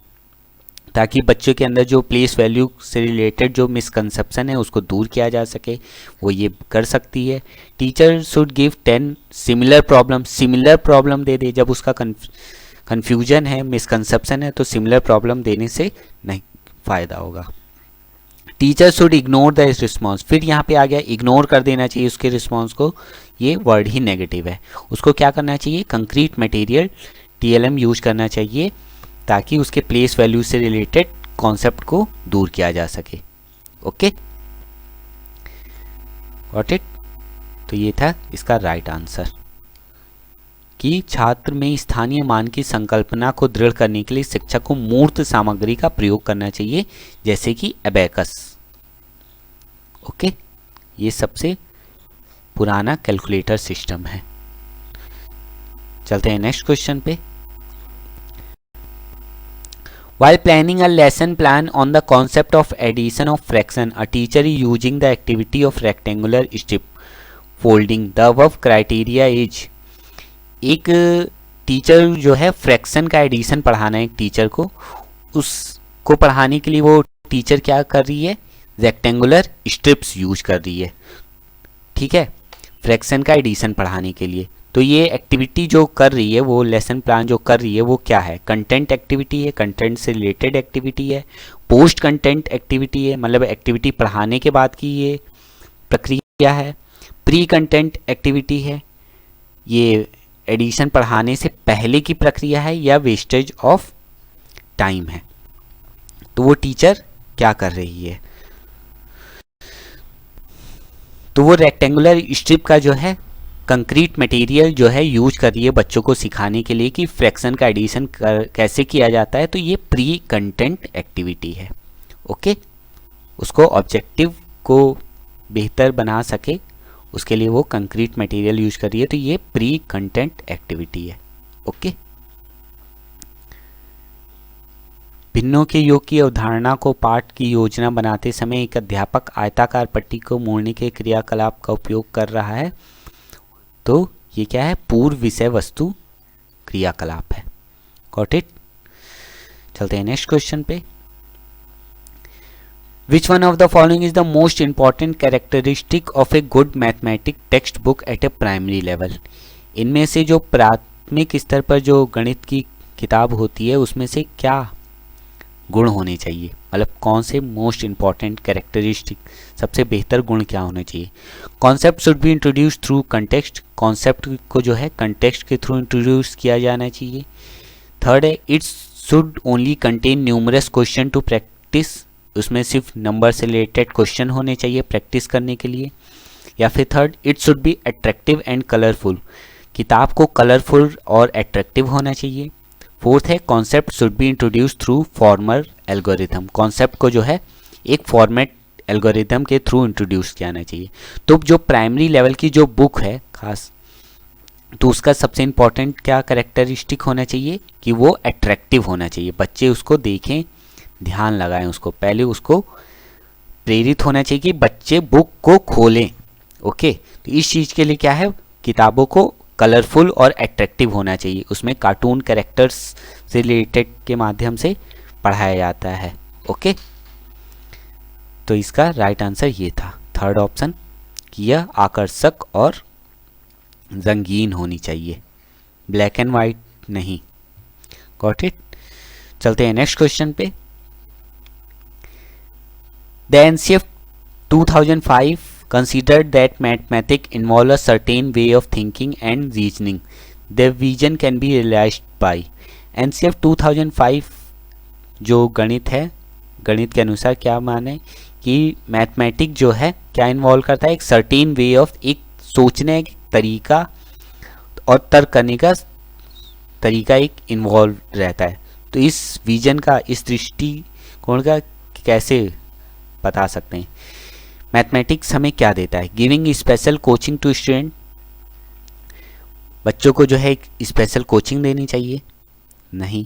ताकि बच्चों के अंदर जो प्लेस वैल्यू से रिलेटेड जो मिसकंसेप्शन है उसको दूर किया जा सके, वो ये कर सकती है। Teacher should give 10 similar problem दे दे, जब उसका कन्फ्यूजन है, मिसकंसेप्शन है, तो सिमिलर प्रॉब्लम देने से नहीं फ़ायदा होगा। Teacher should ignore the response, फिर यहाँ पे आ गया इग्नोर कर देना चाहिए उसके रिस्पॉन्स को, ये वर्ड ही नेगेटिव है। उसको क्या करना चाहिए, कंक्रीट मटेरियल TLM यूज करना चाहिए ताकि उसके प्लेस वैल्यू से रिलेटेड कॉन्सेप्ट को दूर किया जा सके, ओके। Got it. तो ये था इसका राइट आंसर कि छात्र में स्थानीय मान की संकल्पना को दृढ़ करने के लिए शिक्षक को मूर्त सामग्री का प्रयोग करना चाहिए जैसे कि एबेकस, ओके। ये सबसे पुराना कैलकुलेटर सिस्टम है। चलते हैं नेक्स्ट क्वेश्चन पे। While planning a lesson plan on the concept of addition of fraction, a teacher is using the activity of rectangular strip folding. The above criteria is, एक teacher जो है fraction का addition पढ़ाना है एक teacher को, उसको पढ़ाने के लिए वो टीचर क्या कर रही है, रेक्टेंगुलर स्ट्रिप्स यूज कर रही है, ठीक है, फ्रैक्शन का एडिशन पढ़ाने के लिए। तो ये एक्टिविटी जो कर रही है, वो लेसन प्लान जो कर रही है वो क्या है, कंटेंट एक्टिविटी है, कंटेंट से रिलेटेड एक्टिविटी है, पोस्ट कंटेंट एक्टिविटी है, मतलब एक्टिविटी पढ़ाने के बाद की ये प्रक्रिया है, प्री कंटेंट एक्टिविटी है, ये एडिशन पढ़ाने से पहले की प्रक्रिया है, या वेस्टेज ऑफ टाइम है। तो वो टीचर क्या कर रही है, तो वो रेक्टेंगुलर स्ट्रिप का जो है कंक्रीट मटेरियल जो है यूज कर रही है बच्चों को सिखाने के लिए कि फ्रैक्शन का एडिशन कैसे किया जाता है। तो ये प्री कंटेंट एक्टिविटी है, ओके। उसको ऑब्जेक्टिव को बेहतर बना सके उसके लिए वो कंक्रीट मटेरियल यूज कर रही है, तो ये प्री कंटेंट एक्टिविटी है, ओके। भिन्नों के योग की अवधारणा को पाठ की योजना बनाते समय एक अध्यापक आयताकार पट्टी को मोड़ने के क्रियाकलाप का उपयोग कर रहा है, तो ये क्या है, पूर्व विषय वस्तु क्रियाकलाप है। Got it. चलते हैं नेक्स्ट क्वेश्चन पे। Which one of the following is the most important characteristic of a good mathematic text book at a primary level. इनमें से जो प्राथमिक स्तर पर जो गणित की किताब होती है उसमें से क्या गुण होने चाहिए, मतलब कौन से मोस्ट इंपॉर्टेंट कैरेक्टरिस्टिक, सबसे बेहतर गुण क्या होने चाहिए। Concept should be introduce through context, concept को जो है कंटेक्स्ट के थ्रू इंट्रोड्यूस किया जाना चाहिए। थर्ड है it's should only contain numerous question to practise, उसमें सिर्फ नंबर से रिलेटेड क्वेश्चन होने चाहिए प्रैक्टिस करने के लिए। या फिर third it should be attractive and colourful, किताब को कलरफुल और अट्रैक्टिव होना चाहिए। फोर्थ है concept should be introduce through formal algorithm, concept को जो है एक फॉर्मेट एल्गोरिथम के थ्रू इंट्रोड्यूस किया जाना चाहिए। तो जो प्राइमरी लेवल की जो बुक है खास, तो उसका सबसे इम्पॉर्टेंट क्या कैरेक्टरिस्टिक होना चाहिए कि वो अट्रैक्टिव होना चाहिए, बच्चे उसको देखें, ध्यान लगाएं, उसको पहले उसको प्रेरित होना चाहिए कि बच्चे बुक को खोलें। ओके, तो इस चीज़ के लिए क्या है, किताबों को कलरफुल और अट्रैक्टिव होना चाहिए, उसमें कार्टून कैरेक्टर्स से रिलेटेड के माध्यम से पढ़ाया जाता है। ओके, तो इसका राइट आंसर ये था थर्ड ऑप्शन कि यह आकर्षक और रंगीन होनी चाहिए, ब्लैक एंड वाइट नहीं। Got it. चलते हैं नेक्स्ट क्वेश्चन पे। The NCF 2005 considered that mathematics involve a certain way of thinking and reasoning. The vision can be realized by NCF 2005 जो गणित है, गणित के अनुसार क्या माने कि मैथमेटिक जो है क्या इन्वॉल्व करता है, एक सर्टेन वे ऑफ, एक सोचने का तरीका और तर्क करने का तरीका एक इन्वॉल्व रहता है। तो इस विजन का, इस दृष्टिकोण का कैसे बता सकते हैं। मैथमेटिक्स हमें क्या देता है, giving special coaching to student, बच्चों को जो है एक स्पेशल कोचिंग देनी चाहिए, नहीं।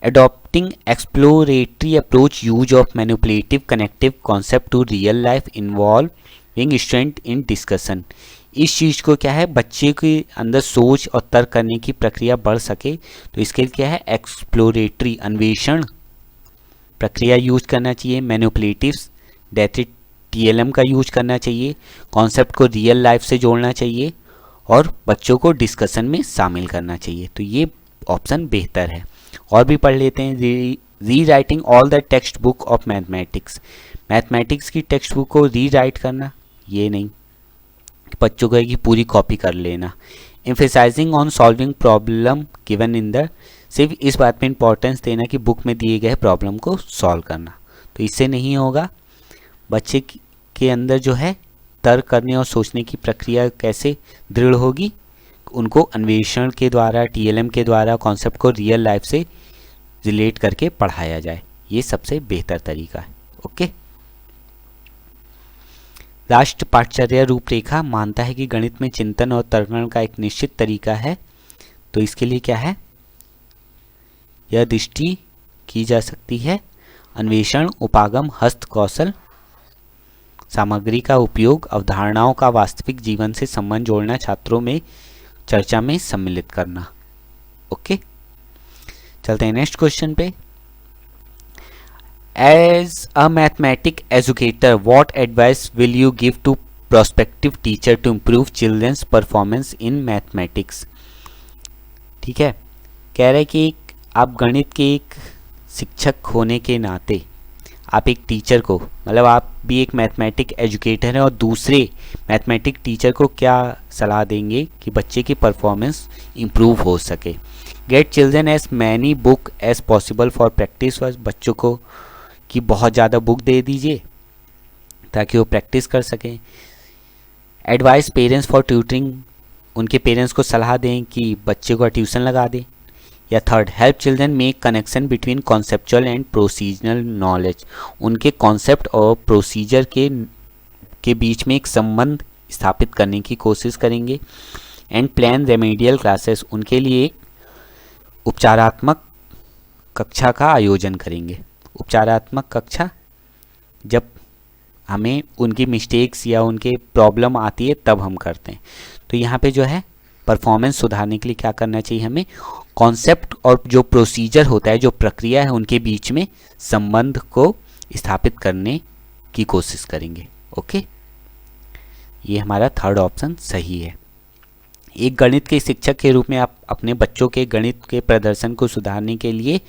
Adopting exploratory approach, use of manipulative connective concept to real life involving student in discussion, इस चीज़ को क्या है बच्चे के अंदर सोच और तर्क करने की प्रक्रिया बढ़ सके, तो इसके लिए क्या है एक्सप्लोरेटरी अन्वेषण प्रक्रिया यूज करना चाहिए, मैनिपुलेटिव्स दैट TLM का यूज करना चाहिए, कॉन्सेप्ट को रियल लाइफ से जोड़ना चाहिए और बच्चों को डिस्कशन में शामिल करना चाहिए। तो ये ऑप्शन बेहतर है। और भी पढ़ लेते हैं। री writing all the text book of mathematics, mathematics की टेक्स्ट बुक को री राइट करना, ये नहीं बच्चों को की पूरी कॉपी कर लेना। Emphasizing on solving problem given in the, सिर्फ इस बात में इंपॉर्टेंस देना कि बुक में दिए गए प्रॉब्लम को सॉल्व करना, तो इससे नहीं होगा। बच्चे के अंदर जो है तर्क करने और सोचने की प्रक्रिया कैसे दृढ़ होगी, उनको अन्वेषण के द्वारा, TLM के द्वारा कॉन्सेप्ट को रियल लाइफ से रिलेट करके पढ़ाया जाए, ये सबसे बेहतर तरीका है। ओके, राष्ट्र पाठचर्या रूपरेखा मानता है कि गणित में चिंतन और तर्कण का एक निश्चित तरीका है, तो इसके लिए क्या है, यह दृष्टि की जा सकती है अन्वेषण, उपागम, हस्त कौशल, सामग्री का उपयोग, अवधारणाओं का वास्तविक जीवन से संबंध जोड़ना, छात्रों में चर्चा में सम्मिलित करना। ओके, चलते हैं नेक्स्ट क्वेश्चन पे। As a mathematic educator what advice will you give to prospective teacher to improve children's performance in mathematics. ठीक है, कह रहे कि आप गणित के एक शिक्षक होने के नाते आप एक टीचर को, मतलब आप भी एक मैथमेटिक एजुकेटर हैं और दूसरे मैथमेटिक टीचर को क्या सलाह देंगे कि बच्चे की परफॉर्मेंस इम्प्रूव हो सके। Get children as many book as possible for practice, बच्चों को कि बहुत ज़्यादा बुक दे दीजिए ताकि वो प्रैक्टिस कर सकें। एडवाइस पेरेंट्स फॉर ट्यूटरिंग, उनके पेरेंट्स को सलाह दें कि बच्चे को ट्यूशन लगा दें। या third, help children make connection between conceptual and procedural knowledge, उनके कॉन्सेप्ट और प्रोसीजर के बीच में एक संबंध स्थापित करने की कोशिश करेंगे। एंड प्लान रेमेडियल क्लासेस, उनके लिए एक उपचारात्मक कक्षा का आयोजन करेंगे। उपचारात्मक कक्षा जब हमें उनकी मिस्टेक्स या उनके प्रॉब्लम आती है तब हम करते हैं। तो यहाँ पे जो है परफॉर्मेंस सुधारने के लिए क्या करना चाहिए, हमें कॉन्सेप्ट और जो प्रोसीजर होता है, जो प्रक्रिया है, उनके बीच में संबंध को स्थापित करने की कोशिश करेंगे। ओके, ये हमारा थर्ड ऑप्शन सही है। एक गणित के शिक्षक के रूप में आप अपने बच्चों के गणित के प्रदर्शन को सुधारने के लिए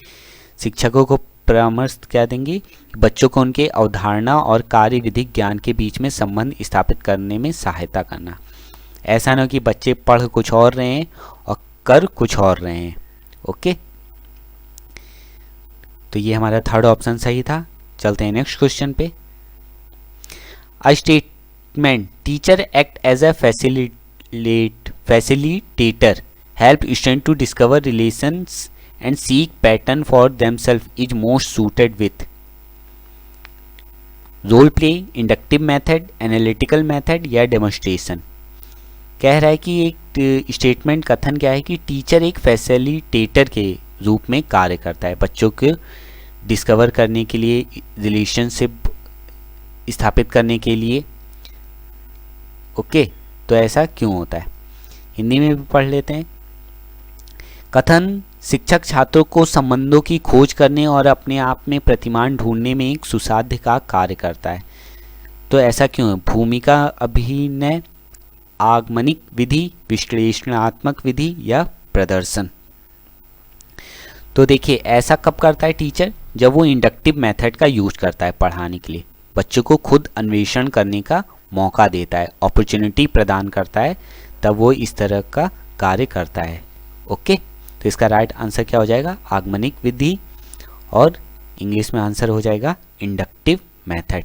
शिक्षकों को परामर्श क्या देंगे? बच्चों को उनके अवधारणा और कार्य विधिक ज्ञान के बीच में संबंध स्थापित करने में सहायता करना। ऐसा ना कि बच्चे पढ़ कुछ और रहे हैं और कर कुछ और रहे हैं। ओके, तो ये हमारा थर्ड ऑप्शन सही था। चलते हैं नेक्स्ट क्वेश्चन पे। A statement teacher act as a facilitator help student to discover relations and seek pattern for themselves is most suited with role play, inductive method, analytical method या demonstration। कह रहा है कि एक स्टेटमेंट कथन क्या है कि टीचर एक फैसिलिटेटर के रूप में कार्य करता है बच्चों को डिस्कवर करने के लिए, रिलेशनशिप स्थापित करने के लिए। ओके, तो ऐसा क्यों होता है? हिंदी में भी पढ़ लेते हैं। कथन शिक्षक छात्रों को संबंधों की खोज करने और अपने आप में प्रतिमान ढूंढने में एक सुसाध्य का कार्य करता है। तो ऐसा क्यों है? भूमिका अभिनय, आगमनिक विधि, विश्लेषणात्मक विधि या प्रदर्शन। तो देखिए, ऐसा कब करता है टीचर? जब वो इंडक्टिव मेथड का यूज करता है पढ़ाने के लिए, बच्चों को खुद अन्वेषण करने का मौका देता है, अपॉर्चुनिटी प्रदान करता है, तब वो इस तरह का कार्य करता है। ओके, तो इसका राइट आंसर क्या हो जाएगा? आगमनिक विधि, और इंग्लिश में आंसर हो जाएगा इंडक्टिव मेथड।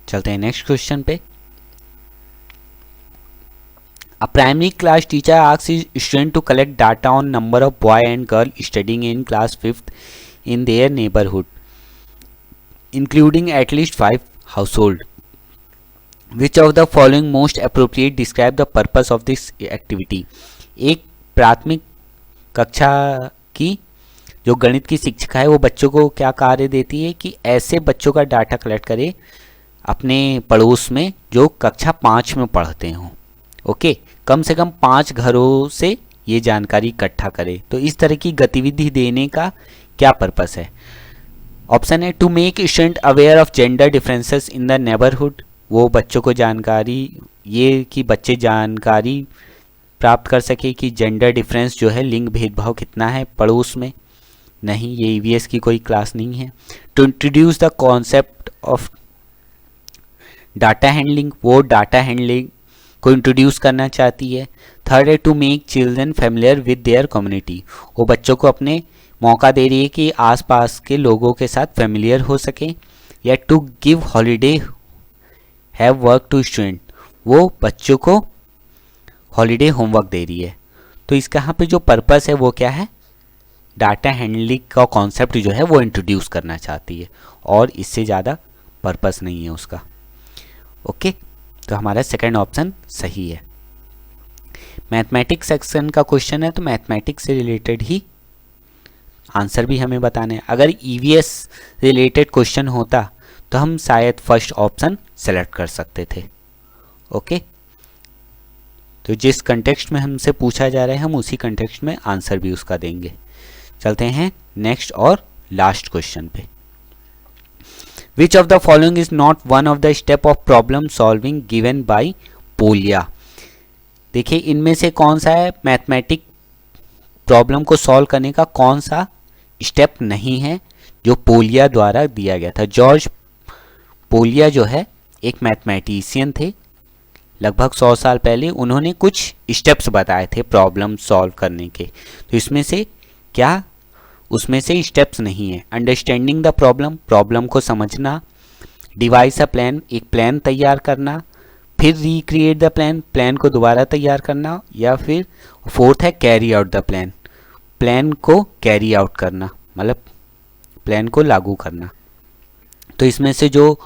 चलते हैं नेक्स्ट क्वेश्चन पे। A primary class teacher asks his student to collect data on number of boy and girl studying in class 5th in their neighbourhood including at least 5 household. Which of the following most appropriate describe the purpose of this activity? एक प्राथमिक कक्षा की जो गणित की शिक्षिका है वो बच्चों को क्या कार्य देती है कि ऐसे बच्चों का डाटा कलेक्ट करे अपने पड़ोस में जो कक्षा 5 में पढ़ते हों। ओके, कम से कम 5 घरों से ये जानकारी इकट्ठा करे। तो इस तरह की गतिविधि देने का क्या पर्पस है? ऑप्शन है to make student aware of gender differences in the neighbourhood. वो बच्चों को जानकारी, ये कि बच्चे जानकारी प्राप्त कर सके कि जेंडर डिफरेंस जो है, लिंग भेदभाव कितना है पड़ोस में। नहीं, ये ईवीएस की कोई क्लास नहीं है। To introduce the concept of data handling, वो डाटा हैंडलिंग को इंट्रोड्यूस करना चाहती है। थर्ड है to make children familiar with their community, वो बच्चों को अपने मौका दे रही है कि आसपास के लोगों के साथ फेमिलियर हो सके। या to give holiday have work to student, वो बच्चों को हॉलीडे होमवर्क दे रही है। तो इसका यहाँ पे जो पर्पस है वो क्या है? डाटा हैंडलिंग का कॉन्सेप्ट जो है वो इंट्रोड्यूस करना चाहती है, और इससे ज़्यादा पर्पस नहीं है उसका। ओके, तो हमारा सेकंड ऑप्शन सही है। मैथमेटिक्स सेक्शन का क्वेश्चन है, तो मैथमेटिक्स से रिलेटेड ही आंसर भी हमें बताना है। अगर ईवीएस रिलेटेड क्वेश्चन होता तो हम शायद फर्स्ट ऑप्शन सेलेक्ट कर सकते थे। ओके, तो जिस कंटेक्स्ट में हमसे पूछा जा रहा है हम उसी कंटेक्स्ट में आंसर भी उसका देंगे। चलते हैं नेक्स्ट और लास्ट क्वेश्चन पे। Which of the following is not one of the step of problem solving given by polio. देखिए, इनमें से कौन सा है मैथमेटिक प्रॉब्लम को सॉल्व करने का कौन सा स्टेप नहीं है जो पोलिया द्वारा दिया गया था। जॉर्ज पोलिया जो है एक मैथमेटिशियन थे, लगभग 100 साल पहले। उन्होंने कुछ स्टेप्स बताए थे प्रॉब्लम सॉल्व करने के, तो इसमें से क्या उसमें से स्टेप्स नहीं है। अंडरस्टैंडिंग द प्रॉब्लम, प्रॉब्लम को समझना। डिवाइस अ प्लान, एक प्लान तैयार करना। फिर रिक्रिएट द प्लान, प्लान को दोबारा तैयार करना। या फिर फोर्थ है carry out the plan, plan को कैरी आउट करना, मतलब प्लान को लागू करना। तो इसमें से जो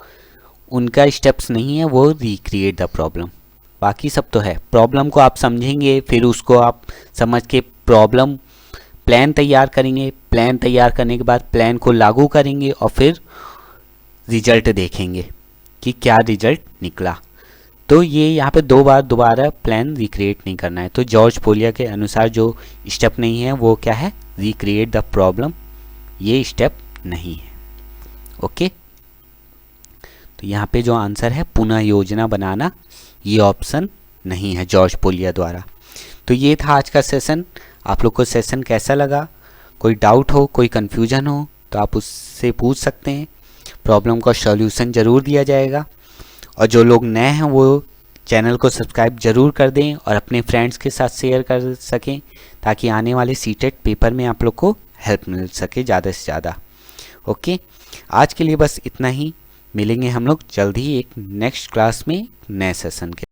उनका स्टेप्स नहीं है वो रिक्रिएट द प्रॉब्लम, बाकी सब तो है। प्रॉब्लम को आप समझेंगे, फिर उसको आप समझ के प्रॉब्लम प्लान तैयार करेंगे, प्लान तैयार करने के बाद प्लान को लागू करेंगे और फिर रिजल्ट देखेंगे कि क्या रिजल्ट निकला। तो ये यहाँ पे 2 बार दोबारा प्लान रिक्रिएट नहीं करना है। तो जॉर्ज पोलिया के अनुसार जो स्टेप नहीं है वो क्या है? रिक्रिएट द प्रॉब्लम, ये स्टेप नहीं है। ओके, तो यहाँ पे जो आंसर है पुनः योजना बनाना, ये ऑप्शन नहीं है जॉर्ज पोलिया द्वारा। तो ये था आज का सेशन। आप लोग को सेशन कैसा लगा? कोई डाउट हो, कोई कन्फ्यूजन हो तो आप उससे पूछ सकते हैं। प्रॉब्लम का सॉल्यूशन ज़रूर दिया जाएगा। और जो लोग नए हैं वो चैनल को सब्सक्राइब ज़रूर कर दें और अपने फ्रेंड्स के साथ शेयर कर सकें, ताकि आने वाले सीटेट पेपर में आप लोग को हेल्प मिल सके ज़्यादा से ज़्यादा। ओके, आज के लिए बस इतना ही। मिलेंगे हम लोग जल्द ही एक नेक्स्ट क्लास में नए सेशन के।